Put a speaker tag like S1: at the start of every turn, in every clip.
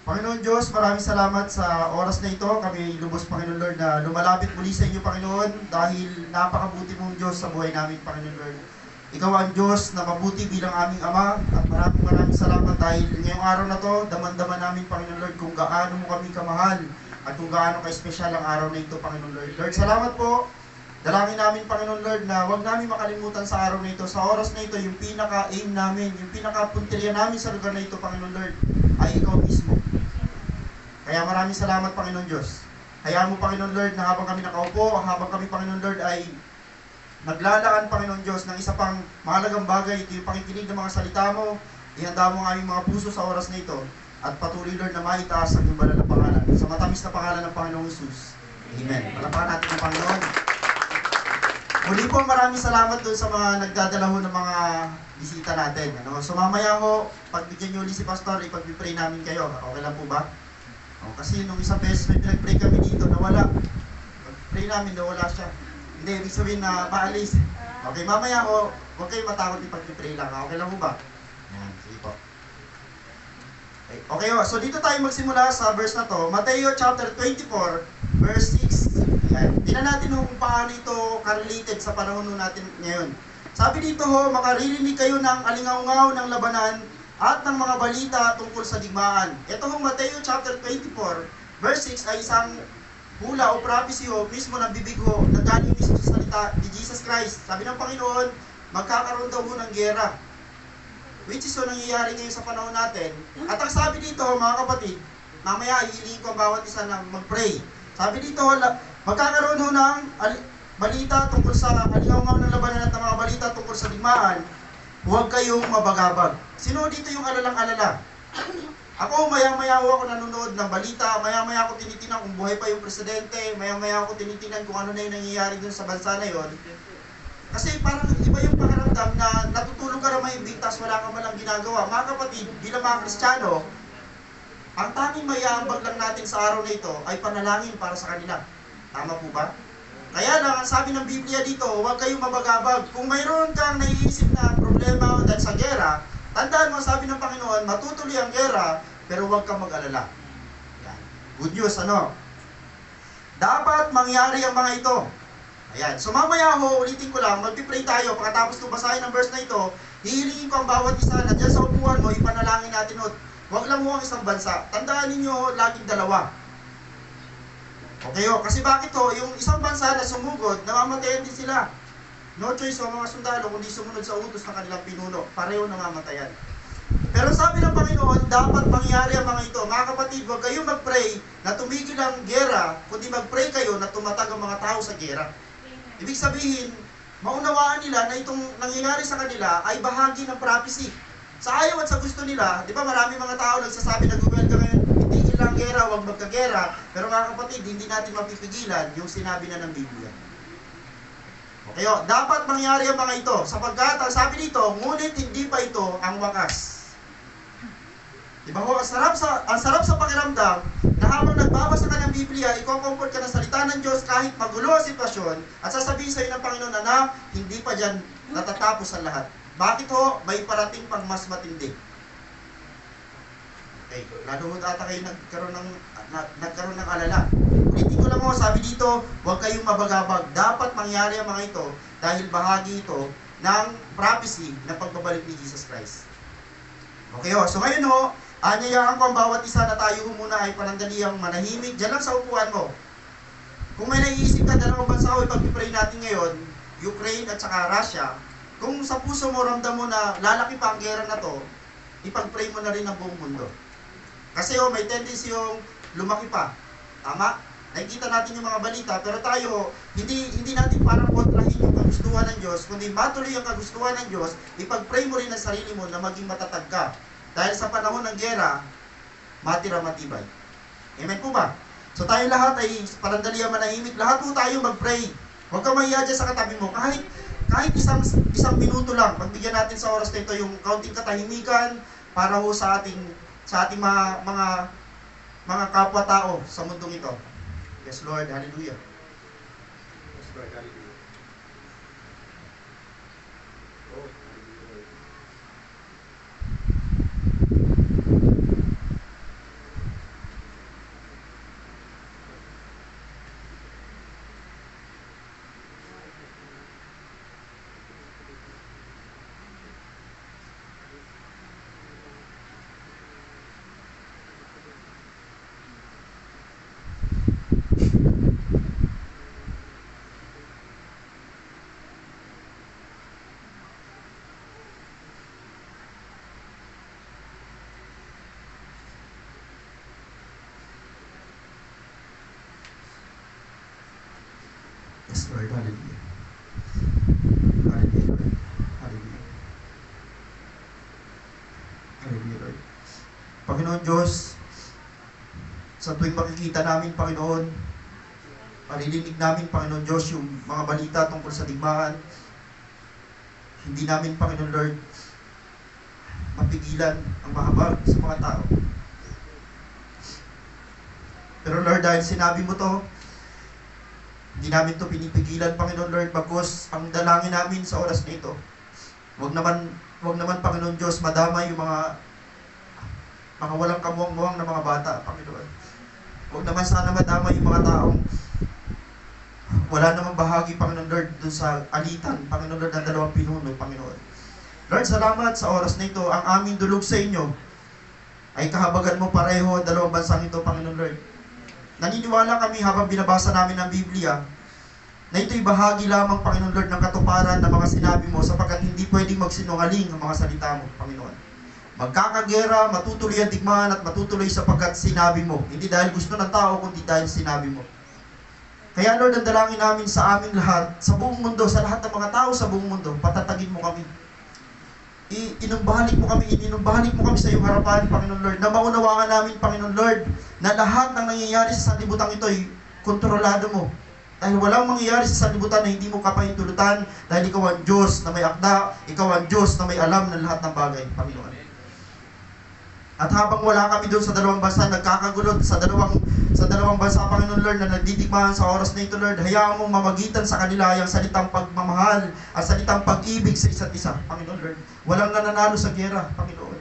S1: Panginoon Diyos, maraming salamat sa oras na ito. Kami lubos, Panginoon Lord, na lumalapit muli sa inyo, Panginoon, dahil napakabuti mong Diyos sa buhay namin, Panginoon Lord. Ikaw ang Diyos na mabuti bilang aming Ama, at maraming salamat dahil ngayong araw na to, daman-daman namin, Panginoon Lord, kung gaano mo kami kamahal at kung gaano ka-espesyal ang araw na ito, Panginoon Lord. Lord, salamat po. Dalangin namin, Panginoon Lord, na huwag namin makalimutan sa araw na ito, sa oras na ito, yung pinaka-aim namin, yung pinaka-punteriya namin sa lugar na ito, Panginoon Lord, ay ikaw mismo. Kaya maraming salamat, Panginoon Diyos. Hayaan mo, Panginoon Lord, na habang kami nakaupo, habang kami, Panginoon Lord, ay naglalaan, Panginoon Diyos, ng isa pang mahalagang bagay, ito yung pakikinig ng mga salita mo, ihanda mo ang aming mga puso sa oras na ito, at patuloy, Lord, na maitaas ang iyong banal na pangalan, sa matamis na pangalan ng Panginoong Jesus. Amen. Palapakan natin ang Panginoon. Muli po, maraming salamat doon sa mga nagdadala ho ng mga bisita natin. So mamaya ho, pagbigyan nyo ulit si Pastor, ipag-pray namin kayo. Okay lang po ba? Kasi nung isang beses may pinag-pray kami dito, nawala. Pag-pray namin, nawala siya. Hindi, ibig sabihin na maalis. Okay, mamaya ho, huwag kayong matakot ipag-pray lang. Okay lang po ba? Yan, sige po. Okay, so dito tayo magsimula sa verse na to. Mateo chapter 24, verse 6. Yan. Tingnan natin kung paano ito ka-related sa panahon natin ngayon. Sabi dito ho, makaririnig kayo ng alingaw-ngaw ng labanan at ng mga balita tungkol sa digmaan. Ito ho, Mateo chapter 24, verse 6 ay isang hula o prophecy ho, mismo ng bibig ho, na galing mismo sa salita ni Jesus Christ. Sabi ng Panginoon, magkakaroon daw ho ng gera. Which is so nangyayari ngayon sa panahon natin. At ang sabi dito, mga kapatid, mamaya hihiling ko ang bawat isa na mag-pray. Sabi dito, magkakaroon ho ng balita tungkol sa alingaw-ngaw ng labanan at ng mga balita tungkol sa digmaan. Huwag kayong mabagabag. Sino dito yung alalang-alala? Ako, maya-maya ako nanonood ng balita, maya-maya ako tinitinan kung buhay pa yung presidente, maya-maya ako tinitinan kung ano na yung nangyayari dun sa bansa na yon. Kasi parang iba yung pakiramdam na natutulog ka na mahimbigtas, wala ka malang ginagawa. Mga kapatid, bilang mga Kristiyano, ang tanging mayaambag lang natin sa araw na ito ay panalangin para sa kanila. Tama po ba? Kaya lang, ang sabi ng Biblia dito, huwag kayong mabagabag. Kung mayroon kang naiisip na problema dahil sa gera, tandaan mo, sabi ng Panginoon, matutuloy ang gera, pero huwag kang mag-alala. Yan. Good news, ano? Dapat mangyari ang mga ito. Ayan. So mamaya ho, ulitin ko lang, mag-pray tayo. Pagkatapos ko basahin ang verse na ito, hihilingin ko ang bawat isa na dyan sa upuan mo, ipanalangin natin ho. Huwag lang mo ang isang bansa. Tandaan ninyo, laging dalawa. Okay ho, kasi bakit ho, yung isang bansa na sumugod, namamatayan din sila. No choice ho, mga sundalo, kundi sumunod sa utos ng kanilang pinuno. Pareho namamatayan. Pero sabi ng Panginoon, dapat mangyari ang mga ito. Mga kapatid, huwag kayong mag-pray na tumigil ang gera, kundi mag-pray kayo na tumatag ang mga tao sa gera. Ibig sabihin, maunawaan nila na itong nangyayari sa kanila ay bahagi ng prophecy. Sa ayaw at sa gusto nila, di ba marami mga tao nagsasabi, nag-welcome ngayon, itigil ang gera, huwag magkagera. Pero mga kapatid, hindi natin mapipigilan yung sinabi na ng Biblia. Okay, dapat mangyari ang mga ito, sapagkat ang sabi dito, ngunit hindi pa ito ang wakas. Diba ho, ang sarap sa pakiramdam na habang nagbabasa ka ng Biblia, i-comfort ka ng salita ng Diyos kahit magulo ang sitwasyon at sasabihin sa iyo ng Panginoon na hindi pa dyan natatapos ang lahat. Bakit ho? May parating pang mas matindi. Okay, lalo ho ata kayo nagkaroon ng alala. Ulitin ko lang ho, sabi dito, huwag kayong mabagabag. Dapat mangyari ang mga ito dahil bahagi ito ng prophecy ng pagbabalik ni Jesus Christ. Okay ho, so ngayon ho, anyayahan ko ang bawat isa na tayo muna ay panandaliang manahimik. Diyan lang sa upuan mo. Kung may naiisip ka, dalawang bansa o ipag-pray natin ngayon, Ukraine at saka Russia, kung sa puso mo ramdam mo na lalaki pa ang gera na to, ipag-pray mo na rin ang buong mundo. Kasi may tendency yung lumaki pa. Tama? Nakikita natin yung mga balita, pero tayo, hindi natin parang kontrahin yung kagustuhan ng Diyos, kundi matuloy ang kagustuhan ng Diyos, ipag-pray mo rin ang sarili mo na maging matatag ka. Dahil sa panahon ng gera, matira matibay. Amen po ba? So tayo lahat ay panandaliang manahimik. Lahat po tayo mag-pray. Huwag ka mahiya dyan sa katabi mo. Kahit isang minuto lang, pagbigyan natin sa oras na ito yung kaunting katahimikan para ho sa ating mga kapwa-tao sa mundong ito. Yes, Lord. Hallelujah. Yes, Lord. Hallelujah. Yes, Lord. Hallelujah. Hallelujah, Lord. Hallelujah. Hallelujah, Lord. Panginoon Diyos, sa tuwing makikita namin, Panginoon, maririnig namin, Panginoon Diyos, yung mga balita tungkol sa digmaan, hindi namin, Panginoon Lord, mapigilan ang mahabag sa mga tao. Pero Lord, dahil sinabi mo to, hindi namin to pinipigilan, Panginoon Lord, bagkus ang dalangin namin sa oras na ito. Huwag naman, Panginoon Diyos, madama yung mga walang kamuang-muang na mga bata, Panginoon. Huwag naman sana madama yung mga taong wala namang bahagi, Panginoon Lord, dun sa alitan, Panginoon Lord, ng dalawang pinuno, Panginoon. Lord, salamat sa oras na ito. Ang aming dulog sa inyo ay kahabagan mo pareho ang dalawang bansang ito, Panginoon Lord. Naniniwala kami habang binabasa namin ang Biblia na ito'y bahagi lamang, Panginoon Lord, ng katuparan ng mga sinabi mo sapagkat hindi pwedeng magsinungaling ang mga salita mo, Panginoon. Magkakagera, matutuloy ang digmaan at matutuloy sapagkat sinabi mo. Hindi dahil gusto ng tao, kundi dahil sinabi mo. Kaya Lord, ang dalangin namin sa aming lahat, sa buong mundo, sa lahat ng mga tao sa buong mundo, patatagin mo kami. Inumbalik mo kami sa iyong harapan, Panginoon Lord, na maunawaan namin, Panginoon Lord, na lahat ng nangyayari sa sanlibutan ito ay kontrolado mo. Dahil walang mangyayari sa sanlibutan na hindi mo kapahintulutan, dahil ikaw ang Diyos na may akda, ikaw ang Diyos na may alam ng lahat ng bagay, Panginoon. At habang wala kami doon sa dalawang bansa, nagkakagulot sa dalawang bansa, Panginoon Lord, na nagdidikmahan sa oras na ito, Lord, hayaan mong mamagitan sa kanila yung salitang pagmamahal at salitang pag-ibig sa isa't isa, Panginoon Lord. Walang nananalo sa giyera, Panginoon.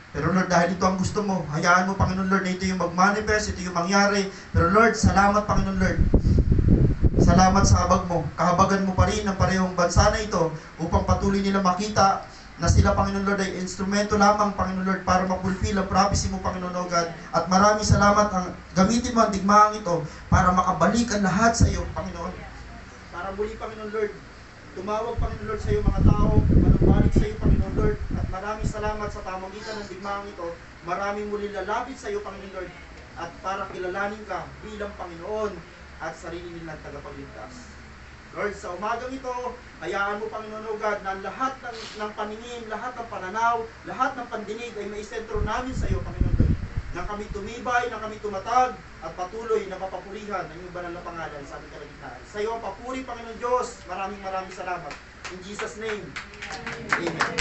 S1: Pero Lord, dahil ito ang gusto mo, hayaan mo, Panginoon Lord, na ito yung mag-manifest, ito yung mangyari. Pero Lord, salamat, Panginoon Lord. Salamat sa habag mo. Kahabagan mo pa rin ang parehong bansa na ito upang patuloy nila makita na sila, Panginoon Lord, ay instrumento lamang, Panginoon Lord, para mapulfill ang prophecy mo, Panginoon O God. At maraming salamat, gamitin mo ang digmaang ito para makabalik ang lahat sa iyo, Panginoon. Para muli, Panginoon Lord, tumawag, Panginoon Lord, sa iyo mga tao, manumbalik sa iyo, Panginoon Lord. At maraming salamat sa pamamagitan ng digmaang ito. Maraming muli lalapit sa iyo, Panginoon Lord, at para kilalanin ka bilang Panginoon at sarili nilang tagapagligtas. Lord, sa umagang ito, hayaan mo, Panginoon O God, na lahat ng paningin, lahat ng pananaw, lahat ng pandinig ay maisentro namin sa iyo, Panginoon Lord. Na kami tumibay, na kami tumatag, at patuloy na mapapurihan ang iyong banal na pangalan sa aming kalagitnaan. Sa iyo ang papuri, Panginoon Diyos. Maraming salamat. In Jesus' name, Amen.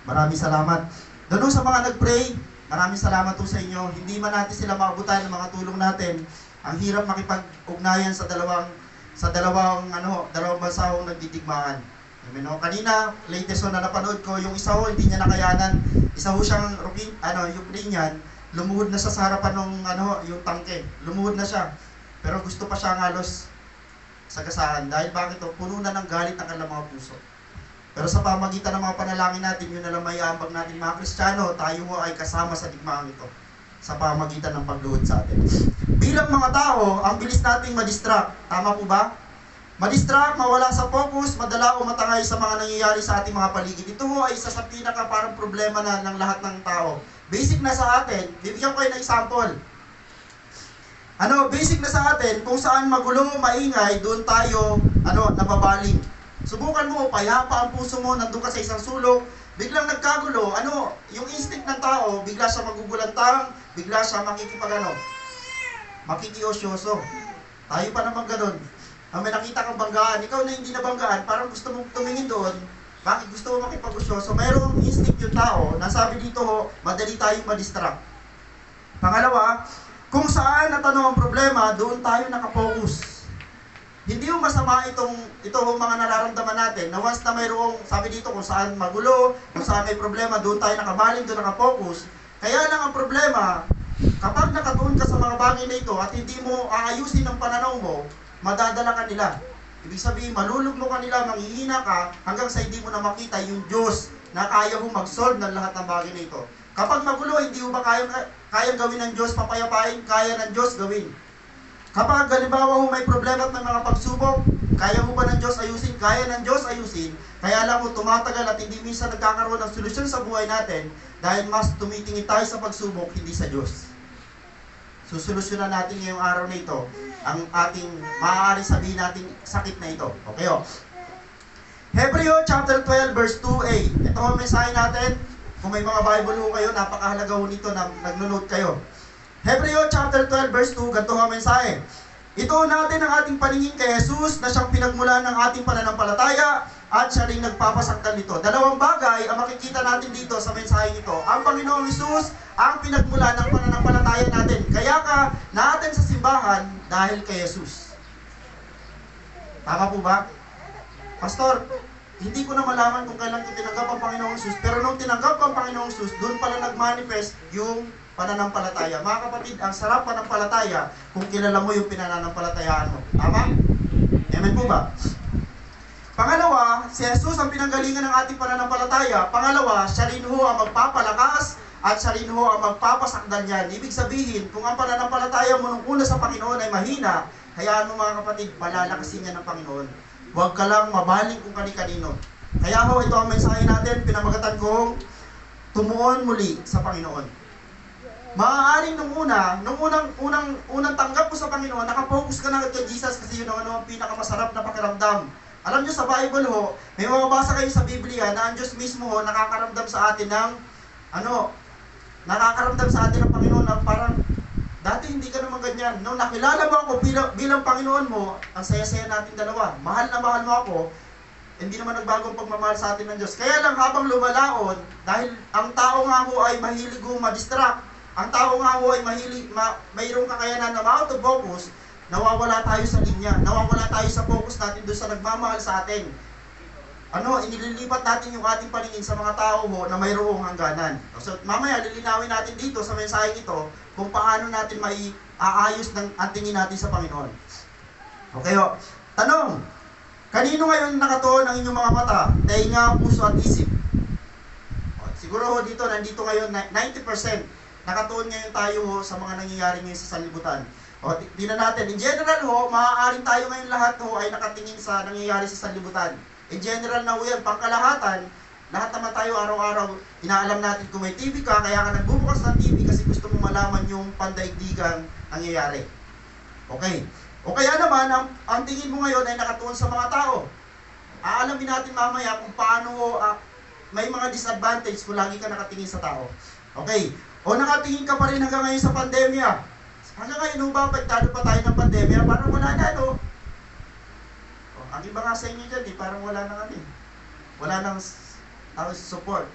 S1: Maraming salamat. Doon sa mga nag-pray, maraming salamat po sa inyo. Hindi man natin sila maabutan ng mga tulong natin. Ang hirap makipag-ugnayan sa dalawang bansahong nagdidigmaan. Amen. Kanina, latest na napanood ko, yung isa ho, hindi niya nakayanan. Isa ho siyang yung ring niyan, lumuhod na siya sa harapan ng yung tangke. Lumuhod na siya. Pero gusto pa siya halos sagasaan. Dahil bakit to? Puno na ng galit ang kanilang mga puso. Pero sa pamagitan ng mga panalangin natin, yun na lang may ambag natin mga Kristiyano, tayo ay kasama sa digmaang ito sa pamagitan ng pagluhod sa atin. Bilang mga tao, ang bilis nating ma-distract. Tama po ba? Ma-distract, mawala sa focus, madala o matangay sa mga nangyayari sa ating mga paligid. Ito ay isa sa pinaka parang problema na ng lahat ng tao. Basic na sa atin, bibigyan ko kayo ng example. Basic na sa atin, kung saan magulo, maingay, doon tayo nababaling. Subukan mo, payapa ang puso mo, nandun ka sa isang sulok, biglang nagkagulo, yung instinct ng tao, bigla siya magugulantang, bigla siya makikiosyoso. Tayo pa naman ganun. May nakita kang banggaan, ikaw na hindi nabanggaan, parang gusto mong tumingin doon, bakit gusto mo makipag-osyoso? Mayroong instinct yung tao, nasabi dito madali tayong ma-distract. Pangalawa, kung saan ang problema, doon tayo nakapokus. Hindi yung masama ito mga nararamdaman natin, na once na mayroong, sabi dito, kung saan magulo, kung saan may problema, doon tayo nakabaling, doon nakapokus. Kaya lang ang problema, kapag nakatuon ka sa mga bagay na ito at hindi mo aayusin ang pananaw mo, madadala ka nila. Ibig sabihin, malulugmo ka nila, manghihina ka, hanggang sa hindi mo na makita yung Diyos na kaya mo mag-solve ng lahat ng bagay na ito. Kapag magulo, hindi mo ba kayang gawin ng Diyos, papayapain, kaya ng Diyos gawin. Kapag halimbawa may problema at may mga pagsubok, Kaya mo ba ng Diyos ayusin? Kaya ng Diyos ayusin. Kaya alam mo, tumatagal at hindi minsan nagkakaroon ng solusyon sa buhay natin dahil mas tumitingin tayo sa pagsubok, hindi sa Diyos. Susolusyonan natin ngayong araw na ito ang ating maaari sabihin nating sakit na ito. Okay, o. Hebreo chapter 12 verse 2a. Ito ang mensahe natin. Kung may mga Bible ho kayo, napakahalaga ho nito na nagno-note kayo. Hebreo chapter 12 verse 2, ganito ang mensahe. Ito natin ang ating paningin kay Jesus na siyang pinagmulan ng ating pananampalataya at siya rin nagpapasakdal nito. Dalawang bagay ang makikita natin dito sa mensahe ito. Ang Panginoong Jesus ang pinagmulan ng pananampalataya natin. Kaya ka natin sa simbahan dahil kay Jesus. Tama po ba? Pastor, hindi ko na malaman kung kailan ko tinanggap ang Panginoong Jesus, pero nung tinanggap ko ang Panginoong Jesus, doon pala nagmanifest yung pananampalataya. Mga kapatid, ang sarap pananampalataya kung kilala mo yung pinananampalatayaan mo. Tama? Amen po ba? Pangalawa, si Jesus ang pinanggalingan ng ating pananampalataya. Pangalawa, siya rin ho ang magpapalakas at siya rin ho ang magpapasakdan yan. Ibig sabihin, kung ang pananampalataya mo nung una sa Panginoon ay mahina, hayaan mo mga kapatid, palalakasin niya ng Panginoon. Huwag ka lang mabaling kung kani-kanino. Kaya ho, ito ang mensahe natin, pinamagatan kong tumuon muli sa Panginoon. Maaaring nung unang tanggap mo sa Panginoon, nakafocus ka na kay Jesus kasi yun ang pinakamasarap na pakiramdam. Alam nyo sa Bible ho, may mababasa kayo sa Biblia na ang Diyos mismo ho, nakakaramdam sa atin ng, nakakaramdam sa atin ng Panginoon na parang, dati hindi ka naman ganyan. Nung nakilala mo ako bilang Panginoon mo, ang saya-saya natin dalawa. Mahal na mahal mo ako, hindi naman nagbago ang pagmamahal sa atin ng Diyos. Kaya lang habang lumalaon, dahil ang tao nga ho ay mahilig ho ma-distract, ang tao nga ho ay mayroong kakayanan na ma-out of focus, nawawala tayo sa linya, nawawala tayo sa focus natin doon sa nagmamahal sa atin. Inililipat natin yung ating paningin sa mga tao ho na mayroong hangganan. So, mamaya lilinawin natin dito sa mensahe ito kung paano natin aayos ang tingin natin sa Panginoon. Okay ho. Tanong, kanino ngayon nakatuon ang inyong mga mata, tainga, puso at isip? Siguro ho dito, nandito ngayon 90%. Nakatuon ngayon tayo ho sa mga nangyayari ngayon sa sanlibutan. Tingnan natin. In general ho, maaaring tayo ngayon lahat ho ay nakatingin sa nangyayari sa sanlibutan. In general na ho yan, pangkalahatan, lahat naman tayo araw-araw, inaalam natin kung may TV ka, kaya ka nagbubukas ng TV kasi gusto mo malaman yung pandaigdigang nangyayari. Okay. O kaya naman, ang tingin mo ngayon ay nakatuon sa mga tao. Aalamin natin mamaya kung paano may mga disadvantage kung lagi ka nakatingin sa tao. Okay. O nakatingin ka pa rin hanggang ngayon sa pandemya. Hanggang ngayon, ba, apektado pa tayo ng pandemya? Parang wala na, no? Ang iba nga sa inyo dyan, parang wala nang wala nang support.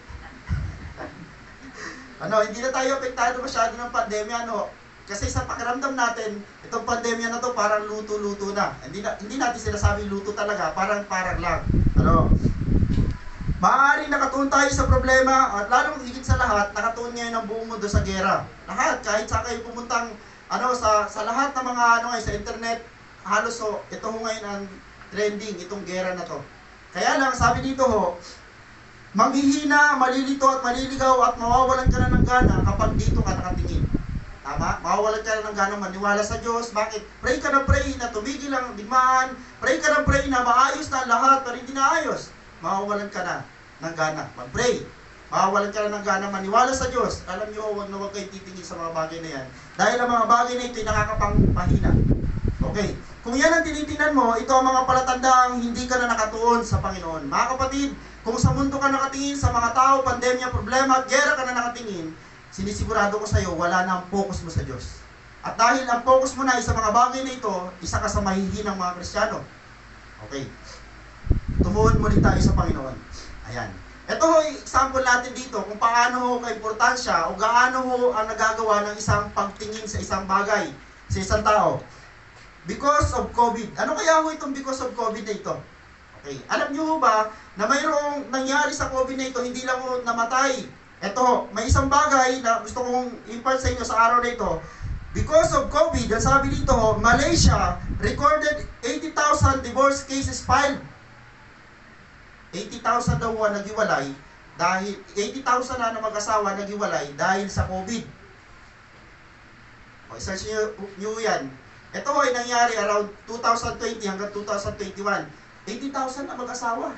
S1: Hindi na tayo apektado masyado ng pandemya, no? Kasi sa pakiramdam natin, itong pandemya na to parang luto-luto na. Hindi natin sinasabing luto talaga, parang lang. Maaaring nakatuon tayo sa problema at lalong higit sa lahat, nakatuon ngayon ang buong mundo sa gera. Lahat, kahit saan kayo pumuntang sa lahat ng mga sa internet, halos ito ho ngayon ang trending, itong gera na to. Kaya lang, sabi dito ho, manghihina, malilito at maliligaw at mawawalan ka na ng gana kapag dito ka nakatingin. Tama? Mawawalan ka na ng gana maniwala sa Diyos. Bakit? Pray ka na pray na tumigil ang digmaan. Pray ka na pray na maayos na lahat pero hindi naayos. Mawawalan ka na ng gana. Mag-pray. Mawawalan ka na ng gana maniwala sa Diyos. Alam niyo, huwag na huwag kayong titingin sa mga bagay na yan. Dahil ang mga bagay na ito ay nakakapangpahina. Okay. Kung yan ang tinitingnan mo, ito ang mga palatandaang hindi ka na nakatuon sa Panginoon. Mga kapatid, kung sa mundo ka nakatingin, sa mga tao, pandemya, problema at gera ka na nakatingin, sinisigurado ko sa iyo, wala na ang focus mo sa Diyos. At dahil ang focus mo na ay sa mga bagay na ito, isa ka sa mahihinang mga Kristiyano. Okay. Tumuon muli tayo sa Panginoon. Ayan. Ito ho, example natin dito kung paano ho kaimportansya o gaano ho ang nagagawa ng isang pagtingin sa isang bagay, sa isang tao. Because of COVID. Ano kaya ho itong because of COVID na ito? Okay. Alam niyo ho ba na mayroong nangyari sa COVID na ito, hindi lang ho namatay. Ito ho, may isang bagay na gusto kong impart sa inyo sa araw na ito. Because of COVID, ang sabi dito ho, Malaysia recorded 80,000 divorce cases filed. 80,000 daw naghiwalay dahil 80,000 na mag-asawa naghiwalay dahil sa COVID. O, search nyo yan. Ito ay nangyari around 2020 hanggang 2021. 80,000 na mag-asawa.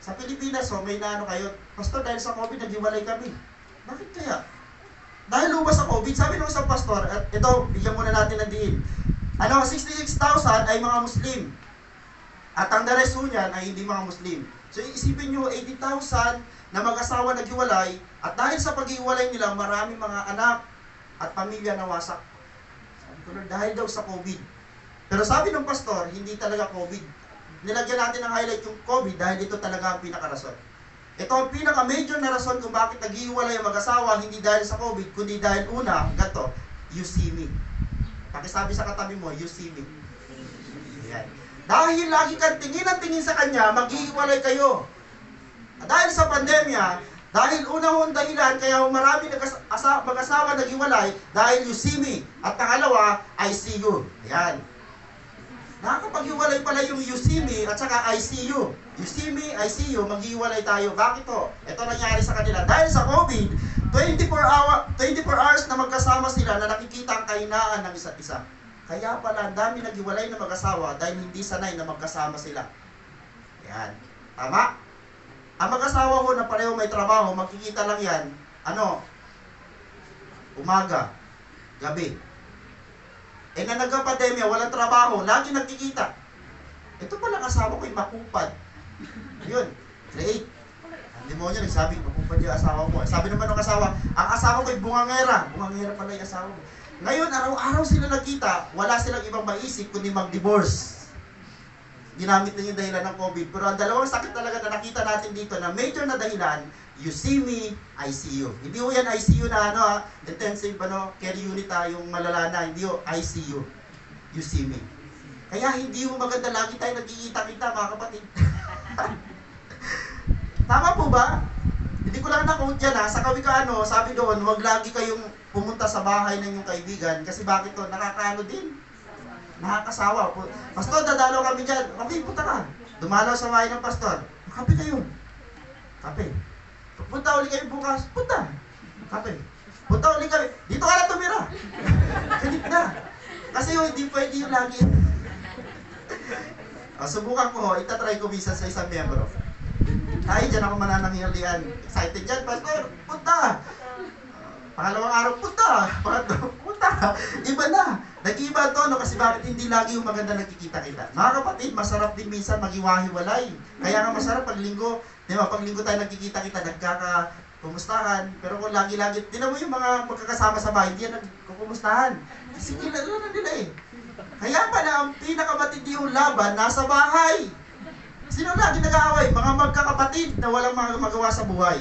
S1: Sa Pilipinas, may naano kayo, Pastor, dahil sa COVID, naghiwalay kami. Bakit kaya? Dahil lumabas sa COVID, sabi ng isang pastor, at ito, bigyan muna natin ng diin. 66,000 ay mga Muslim. At ang the rest niyan ay hindi mga Muslim. So isipin nyo, 80,000 na mag-asawa naghiwalay, at dahil sa paghiwalay nila, maraming mga anak at pamilya nawasak. Sabi ko, Lord, dahil daw sa COVID. Pero sabi ng pastor, hindi talaga COVID. Nilagyan natin ng highlight yung COVID dahil ito talaga ang pinakarason. Ito ang pinaka-major na rason kung bakit naghiwalay ang mag-asawa, hindi dahil sa COVID, kundi dahil una, gato, you see me. Pakisabi sa katabi mo, you see me. Yan. Dahil lagi kang tingin ang tingin sa kanya, maghihiwalay kayo. Dahil sa pandemya, dahil unang dahilan, kaya marami mag-asawa naghiwalay, dahil you see me. At pangalawa, I see you. Yan. Nakakapaghiwalay pala yung you see me at saka I see you. You see me, I see you, maghiwalay tayo. Bakit to? Ito nangyari sa kanila. Dahil sa COVID, 24 hours na magkasama sila na nakikita ang kahinaan ng isa't isa. Kaya pala, ang dami naghiwalay na mag-asawa dahil hindi sanay na magkasama sila. Yan. Tama? Ang mag-asawa ko na pareho may trabaho, makikita lang yan, umaga, gabi. Na nagka-pandemya, walang trabaho, lagi nagkikita. Ito palang asawa ko, makupad. Yun, create. Ang demonyo nagsabi, makupad yung asawa mo. Sabi naman ng asawa, ang asawa ko ay bungangera. Bungangera pala yung asawa mo. Ngayon, araw-araw sila nagkita, wala silang ibang maisip kundi mag-divorce. Ginamit na yung dahilan ng COVID. Pero ang dalawang sakit talaga na nakita natin dito na major na dahilan, you see me, I see you. Hindi ho yan ICU na intensive care unit yung malala na. Hindi ho, I see you. You see me. Kaya hindi ho maganda lagi tayo nagkikita-kita mga kapatid. Tama po ba? Hindi ko lang na-quote yan sa Kawikaan, sabi doon, huwag lagi kayong pumunta sa bahay ng inyong kaibigan kasi bakit to? Nakakaano din. Nakakasawa. Pastor, dadalaw kami dyan. Okay, punta ka. Dumalaw sa bahay ng pastor. Kape kayo. Kape. Punta uli kayo bukas. Punta. Kape. Punta uli kayo. Dito ka na tumira. Kanip na. Kasi hindi pwede yung lagi. Subukan ko, itatry ko minsan sa isang miyembro. Ay, dyan ako manananghalian. Excited dyan, pastor. Punta. Pangalawang araw, punta. Pangatlo, punta. Iba na. Nag-iba to, kasi bakit hindi lagi yung maganda nagkikita-kita. Mga kapatid, masarap din minsan maghiwa-hiwalay. Kaya nga masarap pag linggo. Di ba, pag linggo tayo nagkikita-kita, nagkakakumustahan. Pero kung lagi-lagi, tinan mo yung mga magkakasama sa bahay, hindi yan nagkukumustahan. Kasi kilala na nila Kaya pala, ang pinakamatindi yung laban, nasa bahay. Sino lagi nag-aaway? Mga magkakapatid na walang magawa sa buhay.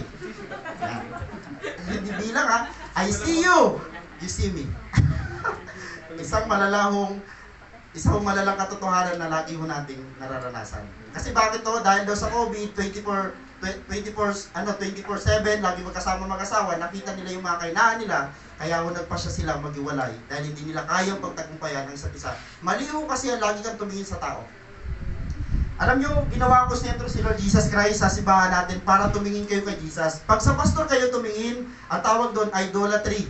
S1: Hindi bilang I see you. You see me. Isang malalang katotohanan na lagi ho nating nararanasan. Kasi bakit to? Dahil daw sa COVID, 24/7, lagi magkasama mag-asawa, nakita nila yung mga kahinaan nila, kaya ho nagpasya sila maghiwalay dahil hindi nila kayang pagtagumpayan ng isa't isa. Mali ho kasi lagi kang tumingin sa tao. Alam nyo, ginawa ko sentro si Lord Jesus Christ sa simbahan natin para tumingin kayo kay Jesus. Pag sa pastor kayo tumingin, ang tawag doon, idolatry.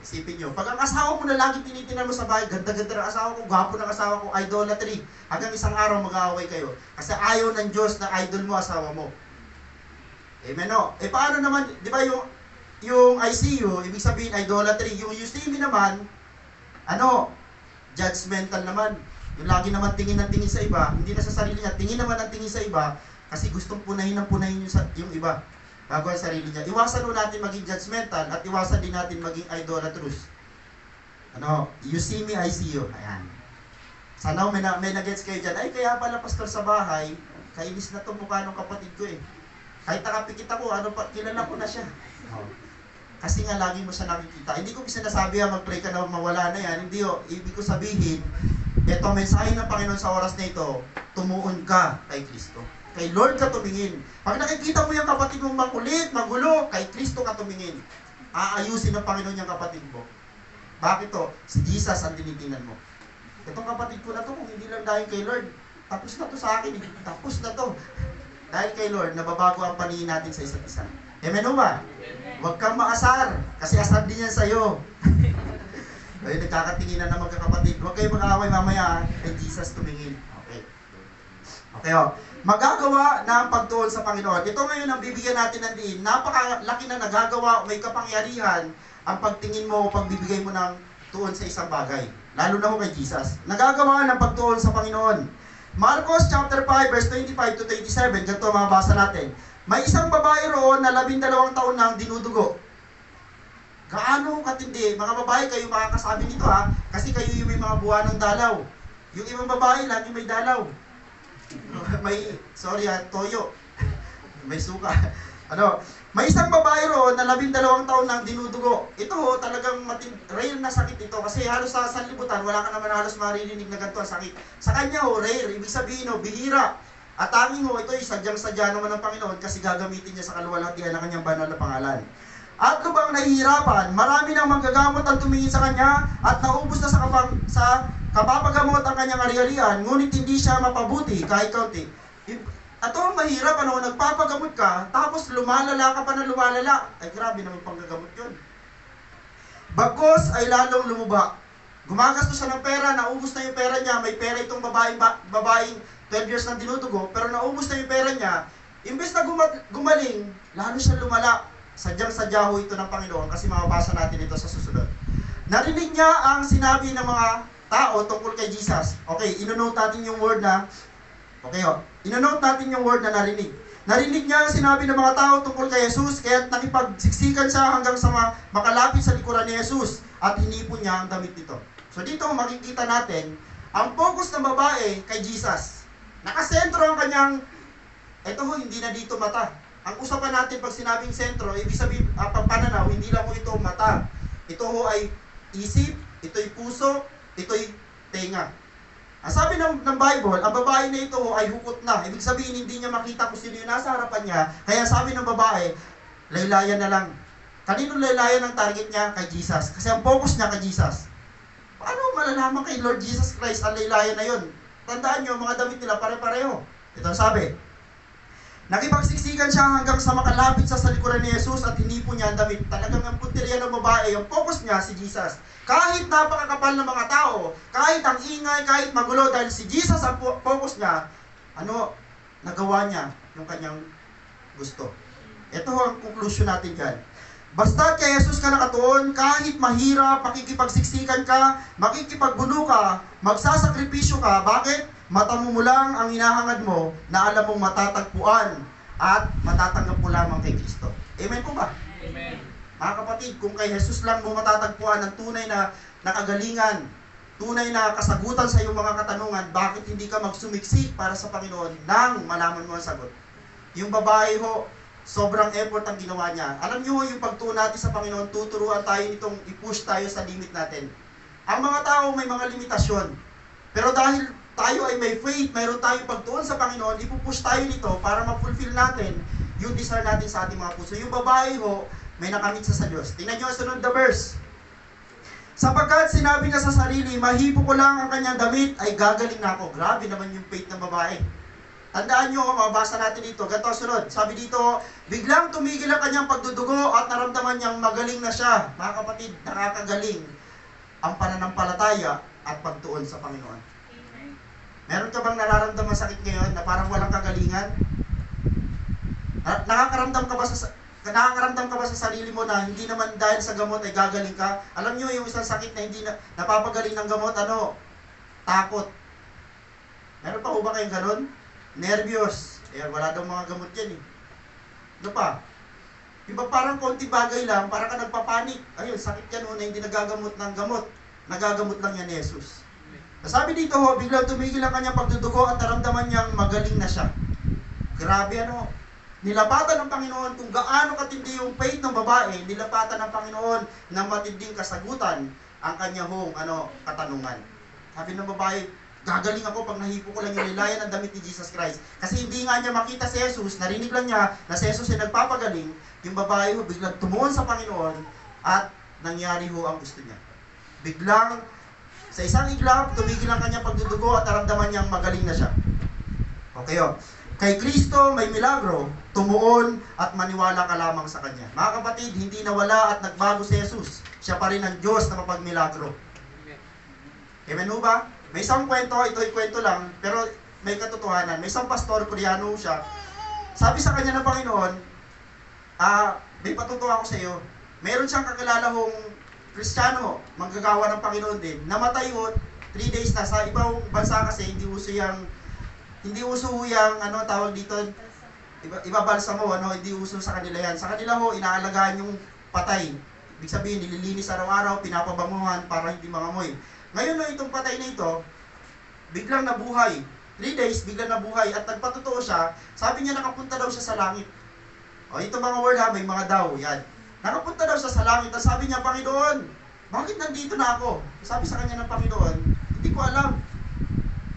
S1: Isipin nyo, pag ang asawa mo na lagi tinitingnan mo sa bahay, ganda-ganda ng asawa ko, gwapo ng asawa ko, idolatry. Hanggang isang araw mag-aaway kayo. Kasi ayaw ng Diyos na idol mo, asawa mo. Amen o. Paano naman, di ba yung I see you, ibig sabihin idolatry. Yung you see me naman, judgmental naman. Yung lagi naman tingin ng tingin sa iba, hindi na sa sarili niya, tingin naman ng tingin sa iba, kasi gustong punahin yung iba, bago ang sarili niya. Iwasan mo natin maging judgmental, at iwasan din natin maging idolatrous. You see me, I see you. Ayan. Sana may nag-gets kayo dyan, ay kaya pala pastor sa bahay, kainis na to mukha ng kapatid ko Kahit nakapikit ako, kilala ko na siya. Kasi nga lagi mo siya nakikita. Hindi ko sinasabi mag-pray ka na mawala na yan. Hindi ibig ko sabihin, ito, mensahe ng Panginoon sa oras na ito, tumuon ka kay Kristo. Kay Lord ka tumingin. Pag nakikita mo yung kapatid mong makulit, magulo, kay Kristo ka tumingin. Aayusin ng Panginoon yung kapatid mo. Bakit to? Si Jesus ang tinitingnan mo. Itong kapatid ko na to, kung hindi lang dahil kay Lord, tapos na to sa akin. Tapos na to. Dahil kay Lord, nababago ang paningin natin sa isa't isa. Amen o ba? Huwag kang maasar, kasi asar din yan sa'yo. Ay, nagkakatinginan na magkakapatid. Huwag kayo mag-aaway mamaya, kay Jesus tumingin. Okay. Okay, oh. Magagawa ng pagtuon sa Panginoon. Ito ngayon ang bibigyan natin ng diin. Napakalaki na nagagawa, may kapangyarihan ang pagtingin mo o pagbibigay mo ng tuon sa isang bagay. Lalo na ho kay Jesus. Nagagawa ng pagtuon sa Panginoon. Marcos chapter 5 verse 25 to 27, ganito mabasa natin. May isang babae roon na 12 taon nang dinudugo. Gaano katindi, mga babae kayo makakasabi nito ha, kasi kayo yung may mga buwan ng dalaw. Yung ibang babae, lagi may dalaw. May, sorry ha, toyo. May suka. May isang babae roon na 12 taon nang dinudugo. Ito ho, talagang rare na sakit ito kasi halos sa sanlibutan, wala ka naman halos maririnig na ganito ang sakit. Sa kanya ho, rare, ibig sabihin ho, bihira. At tanging ho, ito ay sadyang-sadya naman ng Panginoon kasi gagamitin niya sa kaluwalhatian ng kanyang banal na pangalan. At lubang nahihirapan, marami nang manggagamot ang tumingin sa kanya at naubos na sa kapapagamot ang kanyang ari-arian, ngunit hindi siya mapabuti kahit kaunti. At ang mahirap, nagpapagamot ka, tapos lumalala ka pa na lumalala. Ay grabe naman panggagamot yun. Bagkos ay lalong lumuba. Gumagastos siya ng pera, naubos na yung pera niya, may pera itong babaeng 12 years nang dinudugo, pero naubos na yung pera niya, imbes na gumaling, lalo siya lumala. Sadyang-sadya ho ito ng Panginoon kasi mababasa natin ito sa susunod. Narinig niya ang sinabi ng mga tao tungkol kay Jesus. Okay, inonote natin yung word na inonote natin yung word na narinig. Narinig niya ang sinabi ng mga tao tungkol kay Jesus, kaya nakipagsiksikan siya hanggang sa makalapit sa likuran ni Jesus at hinipon niya ang damit nito. So dito makikita natin ang focus ng babae kay Jesus. Nakasentro ang kanyang, ito ho, hindi na dito mata. Ang usapan natin pag sinabing sentro, ibig sabihin, pananaw, hindi lang ho ito mata. Ito ho ay isip, ito'y puso, ito'y tenga. Ang sabi ng Bible, ang babae na ito ho ay hukot na. Ibig sabihin, hindi niya makita kung sino yung nasa harapan niya. Kaya sabi ng babae, laylayan na lang. Kaninong laylayan ang target niya? Kay Jesus. Kasi ang focus niya kay Jesus. Paano malalaman kay Lord Jesus Christ ang laylayan na yun? Tandaan nyo, mga damit nila pare-pareho. Ito ang sabi. Nakipagsiksikan siya hanggang sa makalapit sa salikuran ni Jesus at hinipon niya ang damit. Talagang ang punteriya ng babae, yung focus niya si Jesus. Kahit napakakapal ng mga tao, kahit ang ingay, kahit magulo, dahil si Jesus ang focus niya, nagawa niya yung kanyang gusto. Ito ang conclusion natin dyan. Basta kay Jesus ka nakatuon, kahit mahirap, makikipagsiksikan ka, makikipagbuno ka, magsasakripisyo ka. Bakit? Mata mo lang ang hinahangad mo na alam mong matatagpuan at matatanggap mo lamang kay Kristo. Amen po ba?
S2: Amen.
S1: Mga kapatid, kung kay Jesus lang mo matatagpuan ang tunay na nakagalingan, tunay na kasagutan sa iyong mga katanungan, bakit hindi ka magsumiksik para sa Panginoon nang malaman mo ang sagot? Yung babae ho, sobrang effort ang ginawa niya. Alam niyo yung pagtuon natin sa Panginoon, tuturuan tayo nitong i-push tayo sa limit natin. Ang mga tao may mga limitasyon. Pero dahil tayo ay may faith, mayroon tayong pagtuon sa Panginoon, ipupush tayo nito para ma-fulfill natin yung desire natin sa ating mga puso. Yung babae ho, may nakamit sa Diyos. Tingnan nyo ang sunod na verse. Sapagkat sinabi niya sa sarili, mahipo ko lang ang kanyang damit, ay gagaling na ako. Grabe naman yung faith ng babae. Tandaan nyo, mabasa natin dito. Ganito sunod. Sabi dito, biglang tumigil ang kanyang pagdudugo at naramdaman niyang magaling na siya. Mga kapatid, nakakagaling ang pananampalataya at pagtuon sa Panginoon. Meron ka bang nararamdaman sakit ngayon na parang walang kagalingan? Nakakaramdam ka ba sa sarili mo na hindi naman dahil sa gamot ay gagaling ka? Alam nyo yung isang sakit na hindi napapagaling ng gamot, takot. Meron pa ba kayong ganun? Nervyos. Wala daw mga gamot yan eh. Ano pa? Diba parang konti bagay lang, parang ka nagpapanik. Ayun, sakit yan na hindi nagagamot ng gamot. Nagagamot lang yan ni Jesus. Sabi dito ho, biglang tumigil ang kanyang pagdudugo at naramdaman niyang magaling na siya. Grabe nilapatan ng Panginoon kung gaano katindi yung faith ng babae, nilapatan ng Panginoon na matinding kasagutan ang kanyang katanungan. Sabi ng babae, gagaling ako pag nahipo ko lang yung nilayan ng damit ni Jesus Christ. Kasi hindi nga niya makita si Jesus, narinig lang niya na si Jesus ay nagpapagaling, yung babae ho biglang tumuon sa Panginoon at nangyari ho ang gusto niya. Biglang sa isang iglap, tumigil ang kanyang pagdudugo at naramdaman niyang magaling na siya. Okay o. Kay Kristo may milagro, tumuon at maniwala ka lamang sa Kanya. Mga kapatid, hindi nawala at nagbago si Jesus. Siya pa rin ang Diyos na mapagmilagro. Amen ho ba? May isang kwento, ito'y kwento lang, pero may katotohanan. May isang pastor, Koreano siya. Sabi sa kanya ng Panginoon, may patutuwa ko sa iyo. Meron siyang kakilala hong Kristiyano, manggagawa ng Panginoon din. Namatay ho, 3 days na. Sa ibang bansa kasi, hindi uso yung, tawag dito, ibabalsa mo, hindi uso sa kanila yan. Sa kanila ho, inaalagaan yung patay. Ibig sabihin, nililinis araw-araw, pinapabanguhan para hindi mangamoy. Ngayon no, itong patay na ito, biglang nabuhay. 3 days, biglang nabuhay. At nagpatotoo siya, sabi niya nakapunta daw siya sa langit. O ito mga word ha, may mga daw, yan. Nakapunta daw siya sa langit, at sabi niya, Panginoon, bakit nandito na ako? Sabi sa kanya ng Panginoon, hindi ko alam.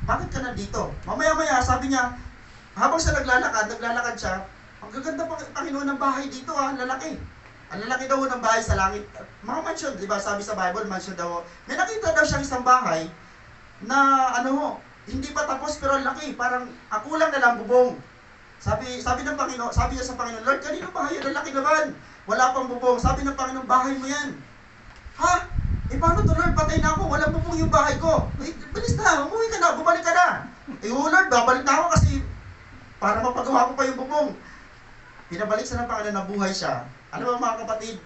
S1: Bakit ka nandito? Mamaya-maya, sabi niya, habang siya naglalakad siya, ang gaganda Panginoon ng bahay dito lalaki. Ang lalaki daw ng bahay sa langit. Mga mansion, di ba? Sabi sa Bible, mansion daw. May nakita daw siyang isang bahay na hindi pa tapos pero laki. Parang kulang na lang bubong. Sabi ng Panginoon, sabi niya sa Panginoon, Lord, kanino bahay? Ang laki naman. Wala pang bubong. Sabi ng Panginoon, bahay mo yan. Ha? Paano to Lord? Patay na ako. Walang bubong yung bahay ko. Bilis na. Umuwi ka na. Bumalik ka na. Lord, babalik na ako kasi para mapagawa ko pa yung bubong. Pinabalik sa ng Panginoon na buhay siya. Ano ba mga kapatid?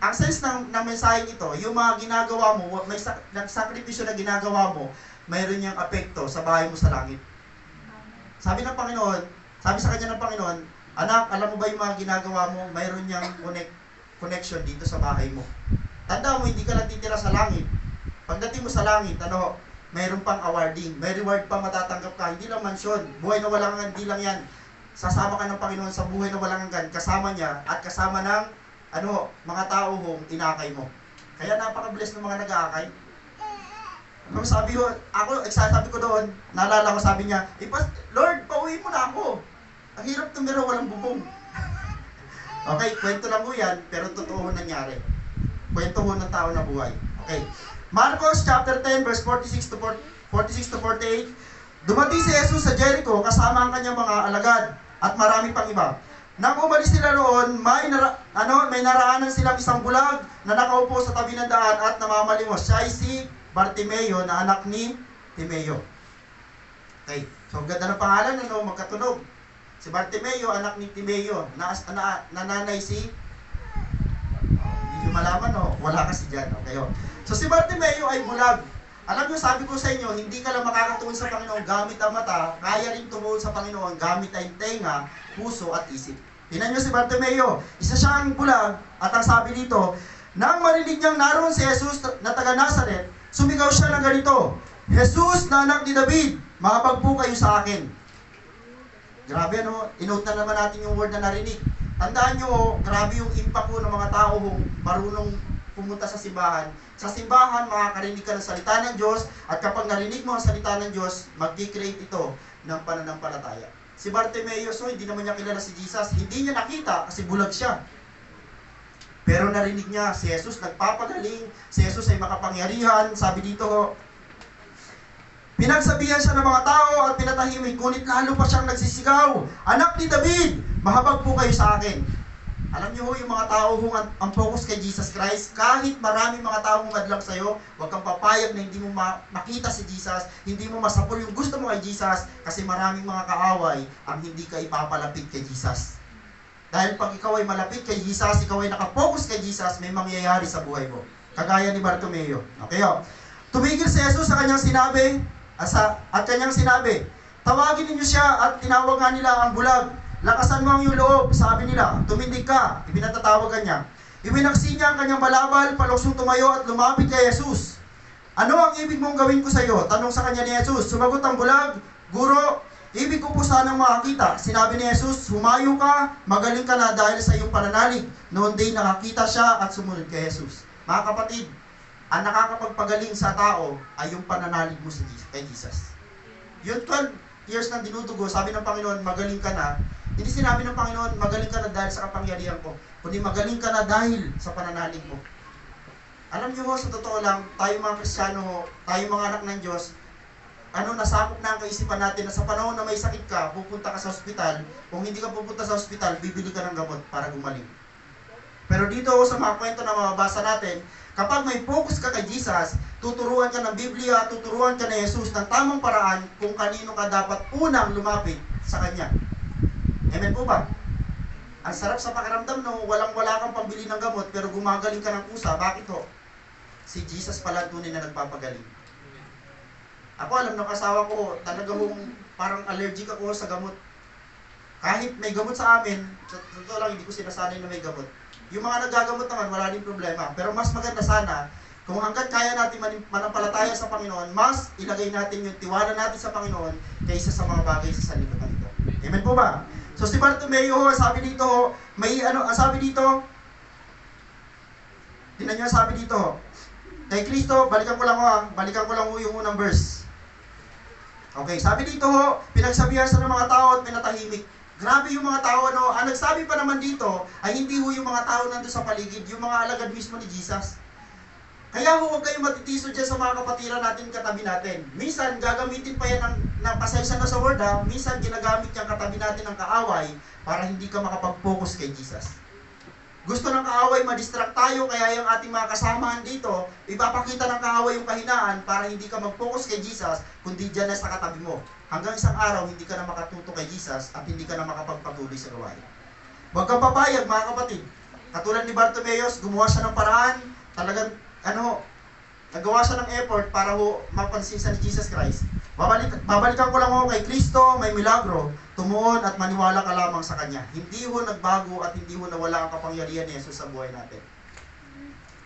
S1: Ang sense ng mensaheng ito, yung mga ginagawa mo, may sakripisyo na ginagawa mo, mayroon niyang apekto sa bahay mo sa langit. Sabi ng Panginoon, sabi sa kanya ng Panginoon, anak, alam mo ba yung mga ginagawa mo, mayroon niyang connection dito sa bahay mo. Tanda mo, hindi ka lang titira sa langit. Pagdating mo sa langit, mayroon pang awarding, may reward pa matatanggap ka, hindi lang mansyon, buhay na walang hanggan, hindi lang yan. Sasama ka ng Panginoon sa buhay na walang hanggan, kasama niya at kasama ng mga tao hong inakay mo. Kaya napaka-bless ng mga nag-aakay. Sabi ko doon, naalala ko, sabi niya, Lord, pauwi mo na ako. Ang hirap tumira, walang bubong. Okay, kwento lang mo yan, pero totoo nangyari. Kwento ho ng tao na buhay. Okay. Marcos chapter 10 verse 46 to 48. Dumating si Jesus sa Jericho kasama ang kanyang mga alagad at marami pang iba. Nang umalis sila roon, may naraanan silang isang bulag na nakaupo sa tabi ng daan at namamalimos. Siya ay si Bartimeo na anak ni Timeo. Okay. So ganda ng pangalan, magkatunog. Si Bartimeo, anak ni Timeo, nanay si malaman wala kasi dyan. Okay, So si Bartimeo ay bulag. Alam niyo, sabi ko sa inyo, hindi ka lang makakatuon sa Panginoon gamit ang mata, kaya rin tumuon sa Panginoon gamit ang tenga, puso at isip. Tingnan niyo si Bartimeo, isa siyang bulag at ang sabi dito, nang marinig niyang naroon si Jesus na taga Nazaret, sumigaw siya ng ganito, Jesus na anak ni David, mahapag po kayo sa akin. Grabe inote na naman natin yung word na narinig. Tandaan nyo, grabe yung impact ng mga tao marunong pumunta sa simbahan. Sa simbahan, makakarinig ka ng salita ng Diyos, at kapag narinig mo ang salita ng Diyos, mag-create ito ng pananampalataya. Si Bartimeo, hindi naman niya kilala si Jesus, hindi niya nakita kasi bulag siya. Pero narinig niya, si Jesus nagpapagaling, si Jesus ay makapangyarihan, sabi dito, pinagsabihan siya ng mga tao at pinatahimik, ngunit lalo pa siyang nagsisigaw, anak ni David, mahabag po kayo sa akin. Alam niyo yung mga tao ang focus kay Jesus Christ, kahit maraming mga tao madlang sa'yo, huwag kang papayag na hindi mo makita si Jesus, hindi mo masapol yung gusto mo kay Jesus, kasi maraming mga kaaway ang hindi ka ipapalapit kay Jesus. Dahil pag ikaw ay malapit kay Jesus, ikaw ay nakapokus kay Jesus, may mangyayari sa buhay mo. Kagaya ni Bartimeo. Okay, tumigil si Jesus sa kanyang sinabi, at kanyang sinabi, tawagin ninyo siya, at tinawag nga nila ang bulag. Lakasan mo ang iyong loob, sabi nila, tumindig ka, ibinatatawagan niya. Ibinaksi niya ang kanyang balabal, paluksong tumayo at lumapit kay Jesus. Ano ang ibig mong gawin ko sa iyo? Tanong sa kanya ni Jesus. Sumagot ang bulag, Guro, ibig ko po sanang makakita. Sinabi ni Jesus, humayo ka, magaling ka na dahil sa iyong pananalig. Noon din nakakita siya at sumunod kay Jesus. Mga kapatid, ang nakakapagpagaling sa tao ay yung pananalig mo kay Jesus. Yung 12 years na dinudugo, sabi ng Panginoon, magaling ka na. Hindi sinabi ng Panginoon, magaling ka na dahil sa kapangyarihan ko, kundi magaling ka na dahil sa pananalig mo. Alam niyo sa totoo lang, tayo mga Kristiyano, tayo mga anak ng Diyos, nasakop na ang kaisipan natin na sa panahon na may sakit ka, pupunta ka sa ospital. Kung hindi ka pupunta sa ospital, bibili ka ng gamot para gumaling. Pero dito sa mga kwento na mababasa natin, kapag may focus ka kay Jesus, tuturuan ka ng Biblia, tuturuan ka ni Jesus ng tamang paraan kung kanino ka dapat unang lumapit sa Kanya. Amen po ba? Ang sarap sa pakiramdam no, walang-wala kang pambili ng gamot pero gumagaling ka ng kusa. Bakit ho? Si Jesus pala tunay na nagpapagaling. Ako alam ng asawa ko, talagang parang allergic ako sa gamot. Kahit may gamot sa amin, sa totoo lang hindi ko sinasanay na may gamot. Yung mga nagagamot naman, wala din problema. Pero mas maganda sana, kung hanggat kaya natin manampalataya sa Panginoon, mas ilagay natin yung tiwala natin sa Panginoon kaysa sa mga bagay sa sanlibutan ito. Amen po ba? So si Bartimeo, sabi dito, may sabi dito, tingnan nyo sabi dito, kay Kristo, balikan ko lang yung unang verse. Okay, sabi dito ho, pinagsabihan sa ng mga tao at pinatahimik. Grabe yung mga tao, ang nagsabi pa naman dito, ay hindi ho yung mga tao nandun sa paligid, yung mga alagad mismo ni Jesus. Kaya huwag kayong matitiso dyan sa mga kapatiran natin, katabi natin. Minsan, gagamitin pa yan ng pasensya na sa word minsan ginagamit yung katabi natin ng kaaway para hindi ka makapag-focus kay Jesus. Gusto ng kaaway ma-distract tayo, kaya yung ating mga kasamahan dito, ipapakita ng kaaway yung kahinaan para hindi ka mag-focus kay Jesus, kundi dyan na sa katabi mo. Hanggang isang araw, hindi ka na makatuto kay Jesus at hindi ka na makapagpatuloy sa gawain. Huwag kang papayag, mga kapatid. Katulad ni Bartimeus, gumawa siya ng paraan, talagang nagawa siya ng effort para mapansin sa ni Jesus Christ. Babalikan ko lang kay Kristo, may milagro, tumuon at maniwala ka lamang sa Kanya. Hindi ho nagbago at hindi ho nawala ang kapangyarihan ni Jesus sa buhay natin.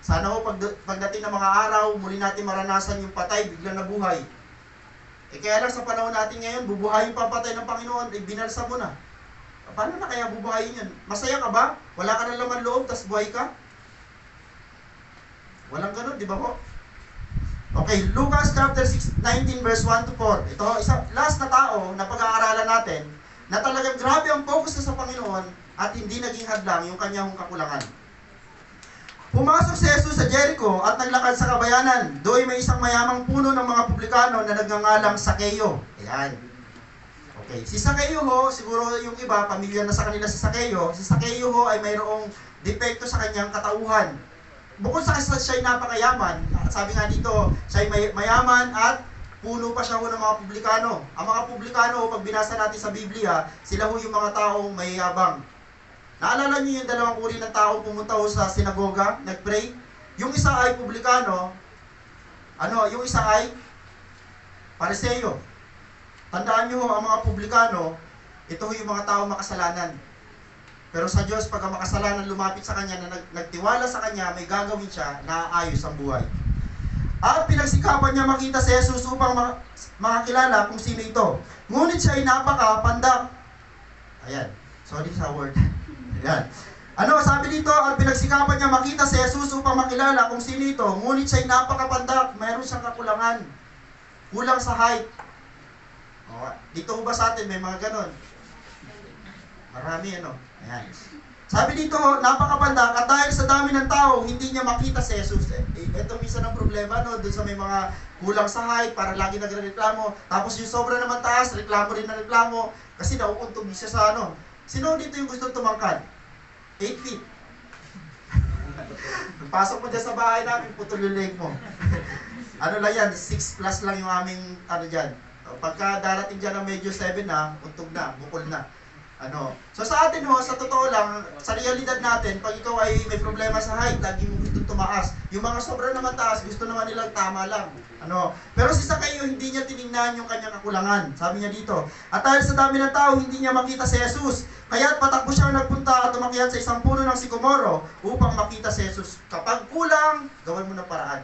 S1: Sana ho pagdating ng mga araw, muli natin maranasan yung patay, biglang nabuhay. Kaya lang sa panahon natin ngayon, bubuhayin pa ang patay ng Panginoon, binalsa mo na. Paano na kaya bubuhayin yun? Masaya ka ba? Wala ka ng laman loob, tas buhay ka? Walang ganun, di ba po? Okay, Lucas chapter 19 verse 1 to 4. Ito, last na tao na pag-aaralan natin na talagang grabe ang focus na sa Panginoon at hindi naging hadlang yung kanyang kakulangan. Pumasok si Jesus sa Jericho at naglakad sa kabayanan. Doon may isang mayamang puno ng mga publikano na nagngangalang Sakeo. Ayan. Okay, si Sakeo ho, siguro yung iba, pamilya na sa kanila si Sakeo. Si Sakeo ho ay mayroong depekto sa kanyang katauhan. Bukod sa siya'y napakayaman, sabi nga dito, siya'y mayaman at puno pa siya ho ng mga publikano. Ang mga publikano, pag binasa natin sa Biblia, sila ho yung mga taong mayayabang. Naalala niyo yung dalawang uri ng tao pumunta ho sa sinagoga, nag-pray? Yung isa ay publikano, yung isa ay Pariseo. Tandaan niyo ho, ang mga publikano, ito ho yung mga tao makasalanan. Pero sa Diyos, pag ang makasalanan lumapit sa Kanya, na nagtiwala sa Kanya, may gagawin siya na ayos ang buhay. At pinagsikapan niya makita si Jesus upang makakilala kung sino ito. Ngunit siya ay napaka-pandak. Ayan, sorry sa word. Ayan. Sabi dito, at pinagsikapan niya makita si Jesus upang makilala kung sino ito. Ngunit siya ay napaka-pandak. Mayroon siyang kakulangan. Kulang sa height. Dito ba sa atin, may mga ganon? Marami, Ayan. Sabi dito, napakapandak at dahil sa dami ng tao, hindi niya makita si Jesus. Ito minsan ang problema, doon sa may mga kulang sa height, para lagi nagreklamo. Tapos yung sobra naman taas, reklamo rin na reklamo. Kasi nauuntog siya sa Sino dito yung gusto tumangkad? 8 feet. Pasok mo dyan sa bahay namin, putol yung leg mo. Lang yan, 6 plus lang yung aming, dyan. Pagka darating dyan ng medyo 7 na, untog na, bukol na. So sa atin sa totoo lang, sa realidad natin, pag ikaw ay may problema sa height, lagi mo gusto tumaas. Yung mga sobra naman taas, gusto naman nilang tama lang. Pero si Sakeo, hindi niya tiningnan yung kanyang kakulangan. Sabi niya dito, at dahil sa dami ng tao, hindi niya makita si Jesus. Kaya't patakbo siyang nagpunta at umakyat sa isang puno ng sikomoro upang makita si Jesus. Kapag kulang, gawan mo ng paraan.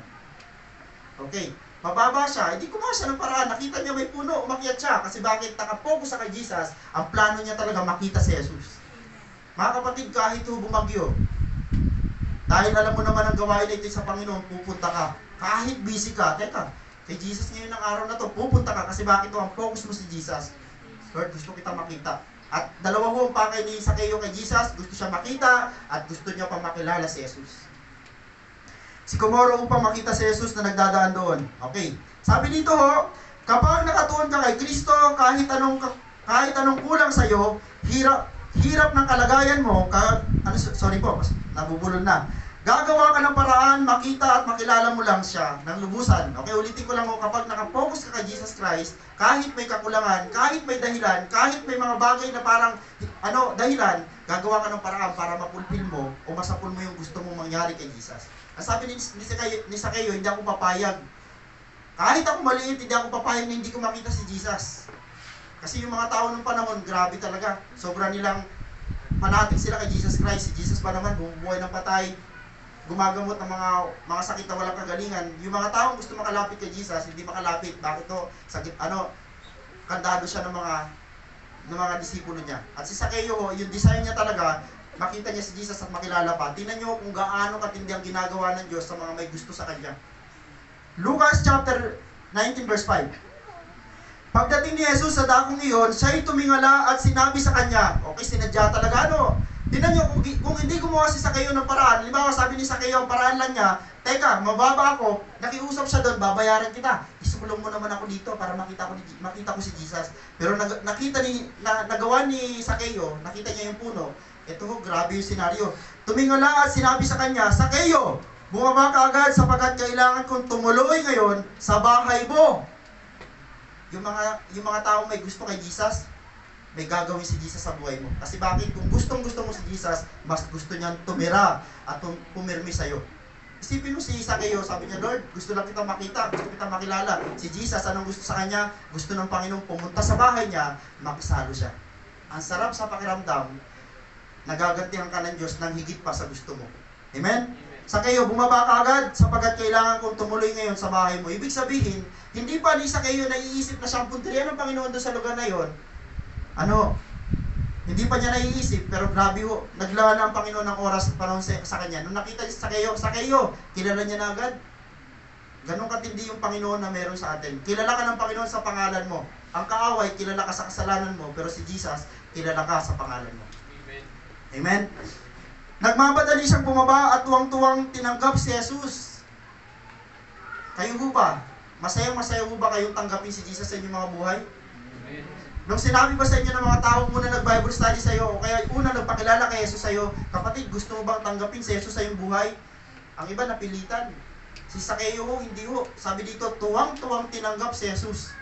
S1: Okay. Mababa siya, hindi gumawa siya ng paraan. Nakita niya may puno, umakyat siya. Kasi bakit? Nakapokus sa kay Jesus, ang plano niya talaga makita si Jesus. Mga kapatid, kahit bumagyo, dahil alam mo naman ang gawain na ito sa Panginoon, pupunta ka. Kahit busy ka, teka, kay Jesus ngayon ng araw na to, pupunta ka. Kasi bakit ang focus mo si Jesus? Lord, gusto kita makita. At dalawa ho ang pakay ni Sakeo kay Jesus, gusto siya makita at gusto niya pa makilala si Jesus. Si Komoro upang makita si Jesus na nagdadaan doon. Okay. Sabi dito kapag nakatuon ka kay Kristo, kahit anong kulang sa iyo, hirap ng kalagayan mo, sorry po, nabubulol na. Gagawa ka ng paraan, makita at makilala mo lang siya ng lubusan. Okay, ulitin ko lang, kapag nakapokus ka kay Jesus Christ, kahit may kakulangan, kahit may dahilan, kahit may mga bagay na parang dahilan, gagawa ka ng paraan para mapulpil mo o masapul mo yung gusto mong mangyari kay Jesus. Ang sabi ni Zacchaeus, hindi ako papayag. Kahit ako maliit, hindi ako papayag na hindi ko makita si Jesus. Kasi yung mga tao nung panahon, grabe talaga. Sobra nilang fanatic sila kay Jesus Christ. Si Jesus pa naman, bumubuhay ng patay, gumagamot ng mga sakit na walang kagalingan. Yung mga taong gusto makalapit kay Jesus, hindi makalapit. Bakit to? Kandado siya ng mga disipulo niya. At si Zacchaeus, yung design niya talaga, makita niya si Jesus at makilala pa. Tingnan niyo kung gaano katindi ang ginagawa ng Diyos sa mga may gusto sa Kanya. Lucas chapter 19 verse 5. Pagdating ni Jesus sa dakong iyon, siya'y tumingala at sinabi sa kanya, okay, sinadya talaga Tingnan nyo, kung hindi gumawa si Zacchaeus ng paraan, halimbawa sabi ni Zacchaeus, ang paraan lang niya, teka, mababa ako, nakiusap siya doon, babayaran kita. Isulong mo naman ako dito para makita ko si Jesus. Pero nagawa ni Zacchaeus, nakita niya yung puno. Ito grabe yung senaryo. Tumingala at sinabi sa kanya, Zacchaeus, bumaba ka agad sapagkat kailangan kong tumuloy ngayon sa bahay mo. Yung mga taong may gusto kay Jesus, may gagawin si Jesus sa buhay mo. Kasi bakit? Kung gustong-gusto mo si Jesus, mas gusto niyang tumira at pumirmi sa'yo. Isipin mo si Zacchaeus, sabi niya, Lord, gusto lang kita makita, gusto kita makilala. Si Jesus, anong gusto sa kanya? Gusto ng Panginoon pumunta sa bahay niya, makisalo siya. Ang sarap sa pakiramdam, nagagantihan ka ng Diyos ng higit pa sa gusto mo. Amen? Zacchaeus, bumaba ka agad sapagkat kailangan kong tumuloy ngayon sa bahay mo. Ibig sabihin, hindi pa ni Zacchaeus naiisip na siyang punteriya ng Panginoon doon sa lugar na yon. Hindi pa niya naiisip, pero grabe ho, naglaan ang Panginoon ng oras at panahon sa kanya. Nung nakita niya Zacchaeus, kilala niya na agad. Ganon katindi yung Panginoon na meron sa atin. Kilala ka ng Panginoon sa pangalan mo. Ang kaaway, kilala ka sa kasalanan mo, pero si Jesus, kilala ka sa pangalan mo. Amen? Amen? Nagmamadali siyang bumaba at tuwang-tuwang tinanggap si Jesus. Kayo ho ba? Masayang-masaya ho ba kayong tanggapin si Jesus sa inyong mga buhay? Amen. Nung sinabi ba sa inyo ng mga taong muna nag-Bible study sa iyo, o kaya una nagpakilala kay Jesus sa iyo, kapatid, gusto mo bang tanggapin si Jesus sa iyong buhay? Ang iba napilitan. Si Zacchaeus hindi ho. Sabi dito, tuwang-tuwang tinanggap si Jesus.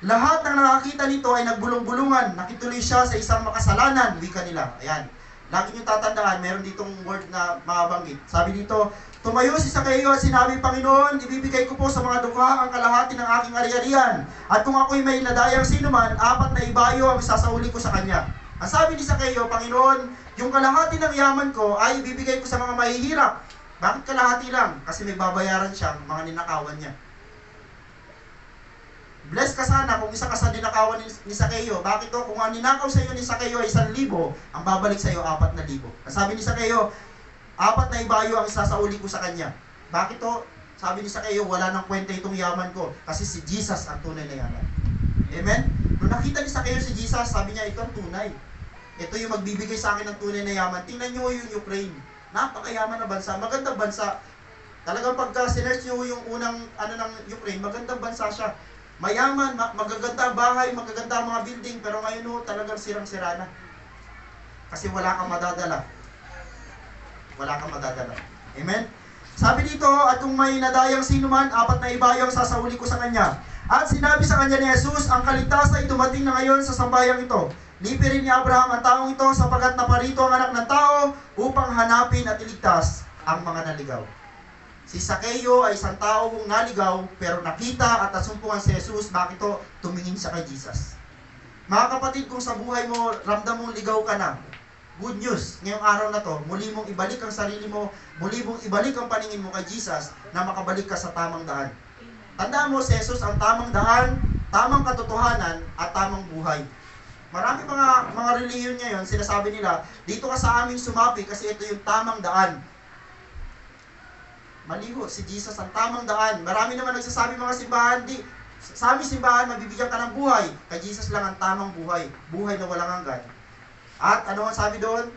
S1: Lahat ng nakakita nito ay nagbulong-bulungan. Nakituloy siya sa isang makasalanan, wika nila. Ayan. Lagi nyo tatandaan, meron ditong word na mabanggit. Sabi dito, tumayo si Zacchaeus at sinabi, Panginoon, ibibigay ko po sa mga dukha ang kalahati ng aking ari-arian. At kung ako'y may nadayang sinuman, 4 na ibayo ang sasauli ko sa kanya. Ang sabi ni Zacchaeus, Panginoon, yung kalahati ng yaman ko ay ibibigay ko sa mga mahihirap. Bakit kalahati lang? Kasi may babayaran siyang mga ninakawan niya. Bless ka sana kung isa ka sa ninakawan ni Zacchaeus. Bakit to? Kung ang ninakaw sa iyo ni Zacchaeus ay 1,000, ang babalik sa iyo 4,000. Ang sabi ni Zacchaeus, 4 na ibayo ang isasauli ko sa kanya. Bakit to? Sabi ni Zacchaeus, wala nang kwenta itong yaman ko. Kasi si Jesus ang tunay na yaman. Amen? Nung nakita ni Zacchaeus si Jesus, sabi niya, ito ang tunay. Ito yung magbibigay sa akin ng tunay na yaman. Tingnan niyo yung Ukraine. Napakayaman na bansa. Magandang bansa. Talagang pagka sinerch niyo yung unang ng Ukraine, magandang bansa siya. Mayaman, magaganda ang bahay, magaganda ang mga building, pero ngayon talagang sirang-sira na. Kasi wala kang madadala. Wala kang madadala. Amen? Sabi dito, at kung may nadayang sino man, 4 na ibayang sasauli ko sa kanya. At sinabi sa kanya ni Jesus, ang kaligtasan ay dumating na ngayon sa sambayang ito. Lipirin ni Abraham ang taong ito sapagkat naparito ang anak ng tao upang hanapin at iligtas ang mga naligaw. Si Zacchaeus ay isang taong naligaw pero nakita at nasumpungan si Jesus. Bakit to? Tumingin siya kay Jesus. Mga kapatid, kung sa buhay mo ramdam mong ligaw ka na, good news, ngayong araw na to, muli mong ibalik ang sarili mo, muli mong ibalik ang paningin mo kay Jesus na makabalik ka sa tamang daan. Tandaan mo, si Jesus ang tamang daan, tamang katotohanan at tamang buhay. Marami mga reliyon ngayon, sinasabi nila, dito ka sa aming sumapi kasi ito yung tamang daan. Maliho, si Jesus ang tamang daan. Marami naman nagsasabi mga simbahan, sa aming simbahan, mabibigyan ka ng buhay. Kay Jesus lang ang tamang buhay. Buhay na walang hanggan. At ano ang sabi doon?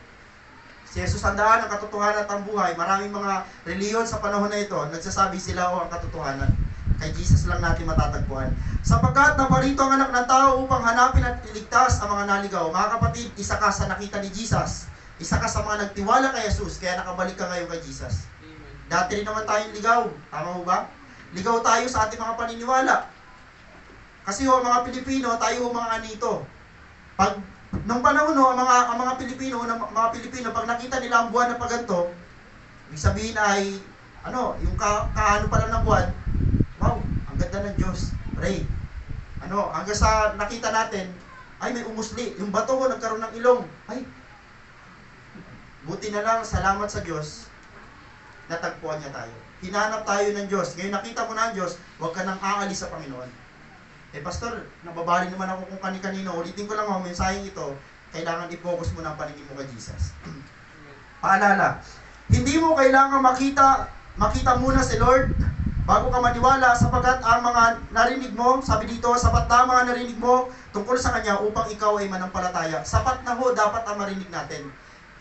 S1: Si Jesus ang daan, ang katotohanan at ang buhay. Maraming mga reliyon sa panahon na ito, nagsasabi sila ang katotohanan. Kay Jesus lang natin matatagpuan. Sapagkat naparito ang anak ng tao upang hanapin at iligtas ang mga naligaw. Mga kapatid, isa ka sa nakita ni Jesus. Isa ka sa mga nagtiwala kay Jesus, kaya nakabalik ka ngayon kay Jesus. Dati rin naman tayong ligaw. Tama mo ba? Ligaw tayo sa ating mga paniniwala. Kasi mga Pilipino, tayo mga anito. Nung panahon ang mga Pilipino, pag nakita nila ang buwan na paganto, ibig sabihin ay, yung kaano pa lang ng buwan, wow, ang ganda ng Diyos. Pray. Hanggang sa nakita natin, ay may umusli. Yung bato ko nagkaroon ng ilong. Ay, buti na lang, salamat sa Diyos, natagpuan niya tayo. Hinanap tayo ng Diyos. Ngayon nakita mo na ang Diyos, huwag ka nang aalis sa Panginoon. Pastor, nababali naman ako kung kani-kanino. Ulitin ko lang ang mensaheng ito, kailangan i-focus mo na ang paningin mo kay Jesus. Paalala, hindi mo kailangan makita muna si Lord bago ka maniwala, sapagkat ang mga narinig mo, sabi dito, sapat na mga narinig mo tungkol sa Kanya upang ikaw ay manampalataya. Sapat na dapat ang marinig natin.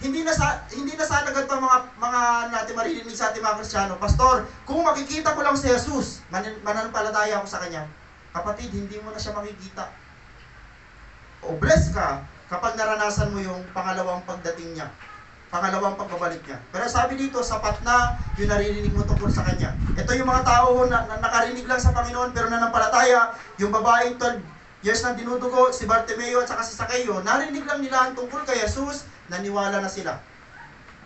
S1: Hindi na sana ganito mga natin maririnig sa ating mga Kristiyano. Pastor, kung makikita ko lang si Jesus, mananampalataya ako sa Kanya. Kapatid, hindi mo na siya makikita. O bless ka kapag naranasan mo yung pangalawang pagdating niya. Pangalawang pagbabalik niya. Pero sabi dito, sapat na yung naririnig mo tungkol sa Kanya. Ito yung mga tao na nakarinig lang sa Panginoon pero nanampalataya. Yung babaeng 12 years na dinudugo, si Bartimeo at saka si Zacchaeus, narinig lang nila ang tungkol kay Jesus, naniwala na sila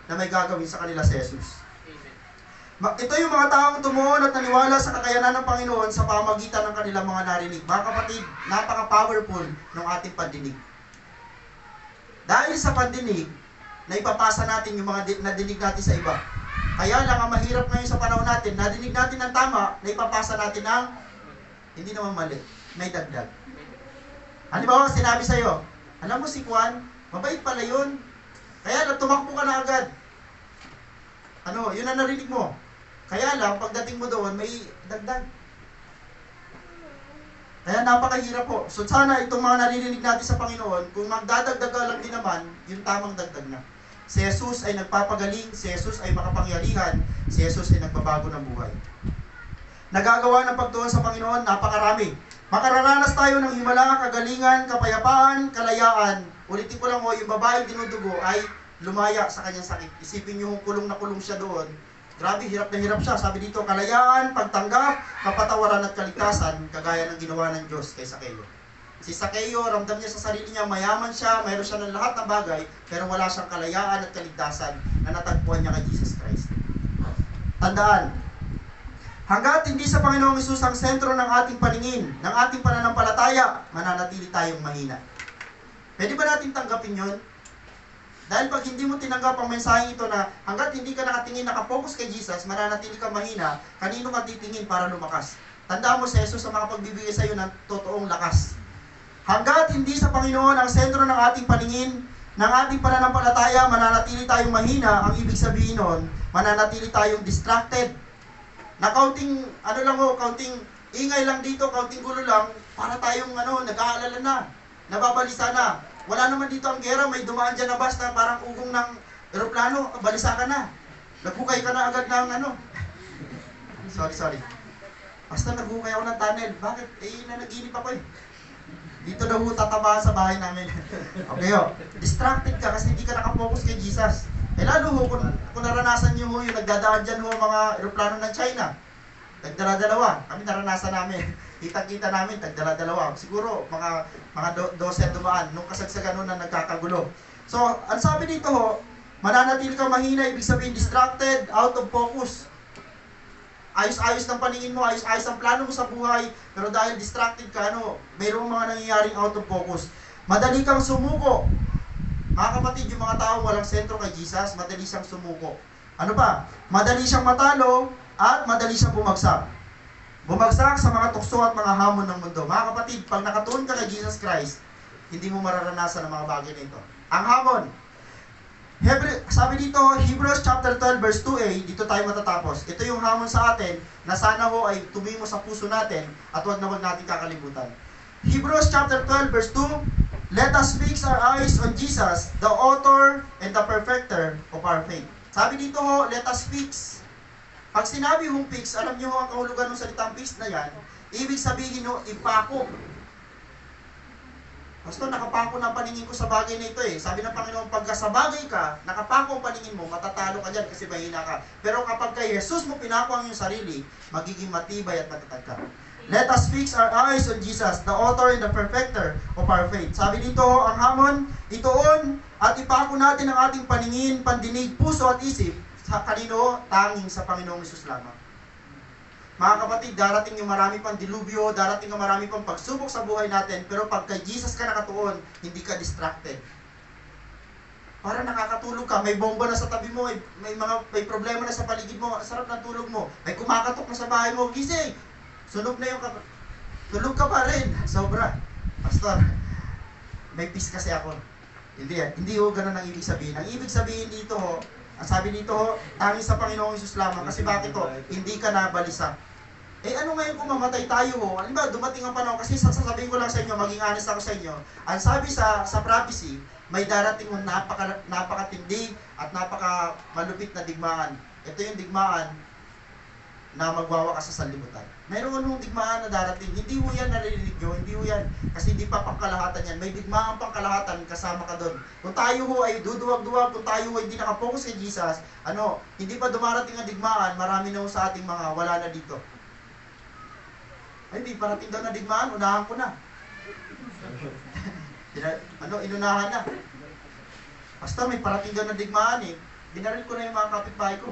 S1: na may gagawin sa kanila si Jesus. Ito yung mga taong tumuon at naniwala sa kakayanan ng Panginoon sa pamagitan ng kanilang mga narinig. Mga kapatid, napaka-powerful ng ating pandinig. Dahil sa pandinig, na ipapasa natin yung mga nadinig natin sa iba. Kaya lang ang mahirap ngayon sa panahon natin, nadinig natin ng tama, na ipapasa natin ng hindi naman mali, may dagdag. Halimbawa, sinabi sa'yo, alam mo si Juan, mabait pala yun. Kaya lang, tumakbo ka na agad. Yun ang narinig mo. Kaya lang, pagdating mo doon, may dagdag. Kaya napakahirap po. So sana itong mga naririnig natin sa Panginoon, kung magdadagdag lang din naman, yung tamang dagdag na. Si Jesus ay nagpapagaling, si Jesus ay makapangyarihan, si Jesus ay nagbabago ng buhay. Nagagawa ng pagtuon sa Panginoon, napakarami. Makararanas tayo ng himala, kagalingan, kapayapaan, kalayaan. Ulitin ko lang yung babaeng dinudugo ay lumaya sa kanyang sakit. Isipin niyo kulong na kulong siya doon. Grabe, hirap na hirap siya. Sabi dito, kalayaan, pagtanggap, kapatawaran at kaligtasan, kagaya ng ginawa ng Diyos kay Zacchaeus. Si Zacchaeus, ramdam niya sa sarili niya, mayaman siya, mayroon siya ng lahat ng bagay, pero wala siyang kalayaan at kaligtasan na natagpuan niya kay Jesus Christ. Tandaan, hanggat hindi sa Panginoong Hesus ang sentro ng ating paningin, ng ating pananampalataya, mananatili tayong mahina. Pwede ba natin tanggapin yun? Dahil pag hindi mo tinanggap ang mensaheng ito na hanggat hindi ka nakatingin, nakapokus kay Jesus, mananatili ka mahina, kanino ka titingin para lumakas? Tandaan mo si Jesus sa mga pagbibigay sa iyo ng totoong lakas. Hanggat hindi sa Panginoon ang sentro ng ating paningin, ng ating pananampalataya, mananatili tayong mahina. Ang ibig sabihin nun, mananatili tayong distracted. Na kaunting, kaunting ingay lang dito, kaunting gulo lang, para tayong nag-aalala na, nababalisa na. Wala naman dito ang gera, may dumaan dyan na basta parang ugong ng eroplano, balisa ka na. Naghukay ka na agad ng Sorry. Basta naghukay ako ng tunnel. Bakit? Nanaginip ako eh. Dito daw tatabahan sa bahay namin. Okay distracted ka kasi hindi ka nakapokus kay Jesus. Lalo kung naranasan nyo yung nagdadaan dyan mga eroplano ng China. Tagdala-dalawa. Kami naranasan namin. Kita-kita namin, tagdala-dalawa. Siguro, mga 12 dumaan. Nung kasagsagan nun na nagkakagulo. So, ang sabi dito mananatili ka mahina, ibig sabihin distracted, out of focus. Ayos-ayos ng paningin mo, ayos-ayos ang plano mo sa buhay, pero dahil distracted ka, mayroong mga nangyayaring out of focus. Madali kang sumuko. Mga kapatid, yung mga taong walang sentro kay Jesus, madali siyang sumuko. Madali siyang matalo, at madali siyang bumagsak. Bumagsak sa mga tukso at mga hamon ng mundo. Mga kapatid, pag nakatuon ka kay Jesus Christ, hindi mo mararanasan ang mga bagay na ito. Ang hamon. Sabi dito, Hebrews chapter 12 verse 2a, dito tayo matatapos. Ito yung hamon sa atin na sana ay tumimo sa puso natin at huwag na huwag natin kakalimutan. Hebrews chapter 12 verse 2, let us fix our eyes on Jesus, the author and the perfecter of our faith. Sabi dito let us fix. Pag sinabi hong fix, alam nyo ang kahulugan ng salitang fix na yan, ibig sabihin nyo, ipako. Pastor, nakapako na ang paningin ko sa bagay na ito eh. Sabi ng Panginoon, pagka sa bagay ka, nakapako ang paningin mo, matatalo ka dyan kasi mahina ka. Pero kapag kay Jesus mo pinako ang iyong sarili, magiging matibay at matatag ka. Let us fix our eyes on Jesus, the author and the perfecter of our faith. Sabi dito, ang hamon, ituon at ipako natin ang ating paningin, pandinig, puso at isip sa kanino, tanging sa Panginoong Jesus lamang. Mga kapatid, darating yung marami pang dilubyo, darating yung marami pang pagsubok sa buhay natin, pero pag kay Jesus ka nakatuon, hindi ka distracted. Para nakakatulog ka, may bomba na sa tabi mo, may problema na sa paligid mo, sarap ng tulog mo, may kumakatok na sa bahay mo, gising, sunog na yung tulog ka pa rin, sobra. Pastor, may peace kasi ako. Hindi ho ganun ang ibig sabihin. Ang ibig sabihin dito ho, ang sabi dito ho, tanging sa Panginoong Jesus lamang. Kasi bakit ho? Hindi ka nabalisa. Ano ngayon kung mamatay tayo ho? Halimbawa, dumating ang panahon, kasi sasabihin ko lang sa inyo, maging honest ako sa inyo. Ang sabi sa prophecy, may darating yung napakatindi at malupit na digmaan. Ito yung digmaan na magwawakas sa sanlibutan. Mayroon nung digmaan na darating. Hindi ho yan narinig nyo, hindi ho yan. Kasi hindi pa pangkalahatan yan. May digmaan pangkalahatan, kasama ka doon. Kung tayo ho ay duduwag-duwag, kung tayo ho ay hindi nakapokus kay Jesus, hindi pa dumarating ang digmaan, marami na ho sa ating mga wala na dito. Ay, hindi parating daw na digmaan, unahan ko na. Inunahan na. Basta may parating daw na digmaan eh. Binaril ko na yung mga kapitbahay ko.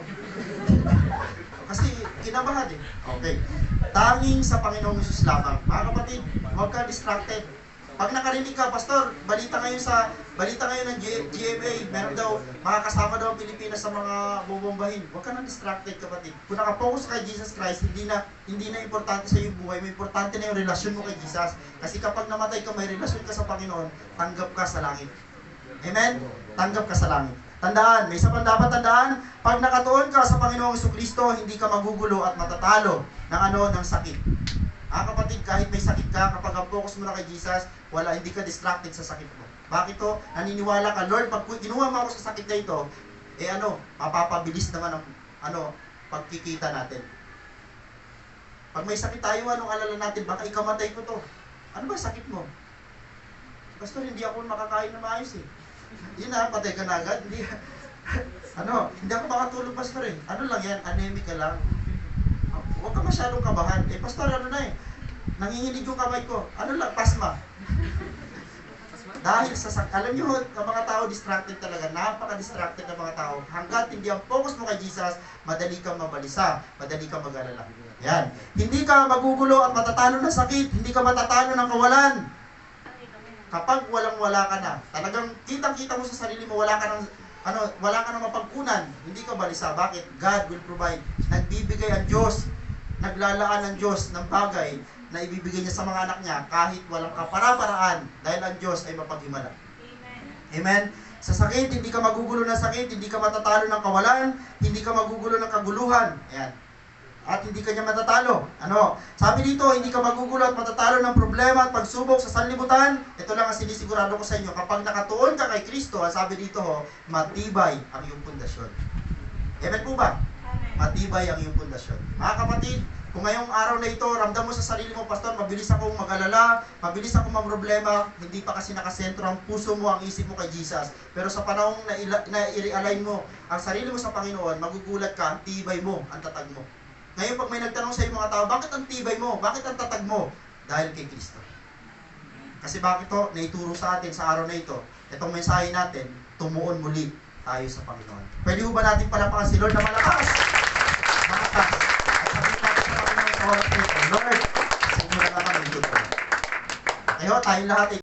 S1: Kasi kinabahan eh. Okay. Tanging sa Panginoong Jesus lamang. Mga kapatid, huwag ka distracted. Pag nakarinig ka, Pastor, balita ngayon ng GMA, meron daw, makakasama daw ang Pilipinas sa mga bubombahin. Huwag ka nang distracted, kapatid. Kung nakapokus kay Jesus Christ, hindi na importante sa iyong buhay, may importante na yung relasyon mo kay Jesus. Kasi kapag namatay ka, may relasyon ka sa Panginoon, tanggap ka sa langit. Amen? Tanggap ka sa langit. Tandaan, may isa pang dapat tandaan, pag nakatuon ka sa Panginoong Jesucristo, hindi ka magugulo at matatalo ng sakit. Kapatid, kahit may sakit ka, kapag ang focus mo na kay Jesus, hindi ka distracted sa sakit mo. Bakit to? Naniniwala ka, Lord, pag kinuha mo ako sa sakit na ito, mapapabilis naman ang pagkikita natin. Pag may sakit tayo, anong alala natin? Baka ikamatay ko to. Ano ba sakit mo? Pastor, hindi ako makakain na maayos eh. Yun na, patay ka na agad. Hindi ako makatulog, Pastor eh. Ano lang yan, anemic ka lang. Huwag ka masyadong kabahan. Pastor, nanginginig yung kamay ko. Ano lang, pasma. Dahil alam nyo, ang mga tao distracted talaga. Napaka-distracted ng mga tao. Hanggat hindi ang focus mo kay Jesus, madali kang mabalisa, madali kang mag-alala. Yan. Hindi ka magugulo at matatalo ng sakit. Hindi ka matatalo ng kawalan. Kapag walang-wala ka na, talagang kitang-kita mo sa sarili mo, wala ka ng mapagkunan, hindi ka balisa. Bakit? God will provide. Nagbibigay ang Diyos, naglalaan ang Diyos ng bagay na ibibigay niya sa mga anak niya kahit walang kapara-paraan dahil ang Diyos ay mapaghimala. Amen? Amen? Sa sakit, hindi ka magugulo ng sakit, hindi ka matatalo ng kawalan, hindi ka magugulo ng kaguluhan. Ayan. At hindi ka niya matatalo. Sabi dito, hindi ka magugulo at matatalo ng problema at pagsubok sa sanlibutan. Ito lang ang sinisigurado ko sa inyo. Kapag nakatuon ka kay Kristo, sabi dito, matibay ang iyong pundasyon. Amen po ba? Amen. Matibay ang iyong pundasyon. Mga kapatid, kung ngayong araw na ito, ramdam mo sa sarili mo, Pastor, mabilis akong mag-alala, mabilis akong mamroblema, hindi pa kasi nakasentro ang puso mo, ang isip mo kay Jesus. Pero sa panahong na i-realign mo ang sarili mo sa Panginoon, magugulat ka, ang tibay mo, ang tatag mo. Ngayon, pag may nagtanong sa iyo mga tao, bakit ang tibay mo? Bakit ang tatag mo? Dahil kay Kristo. Kasi bakit to? Naituro sa atin sa araw na ito. Itong mensahe natin, tumuon muli tayo sa Panginoon. Pwede ba natin palapakan si Lord na malakas? Malakas. At sabihin natin sa Panginoon sa oras nito, Lord, sa inyo na naman ang good. Tayo, tayong lahat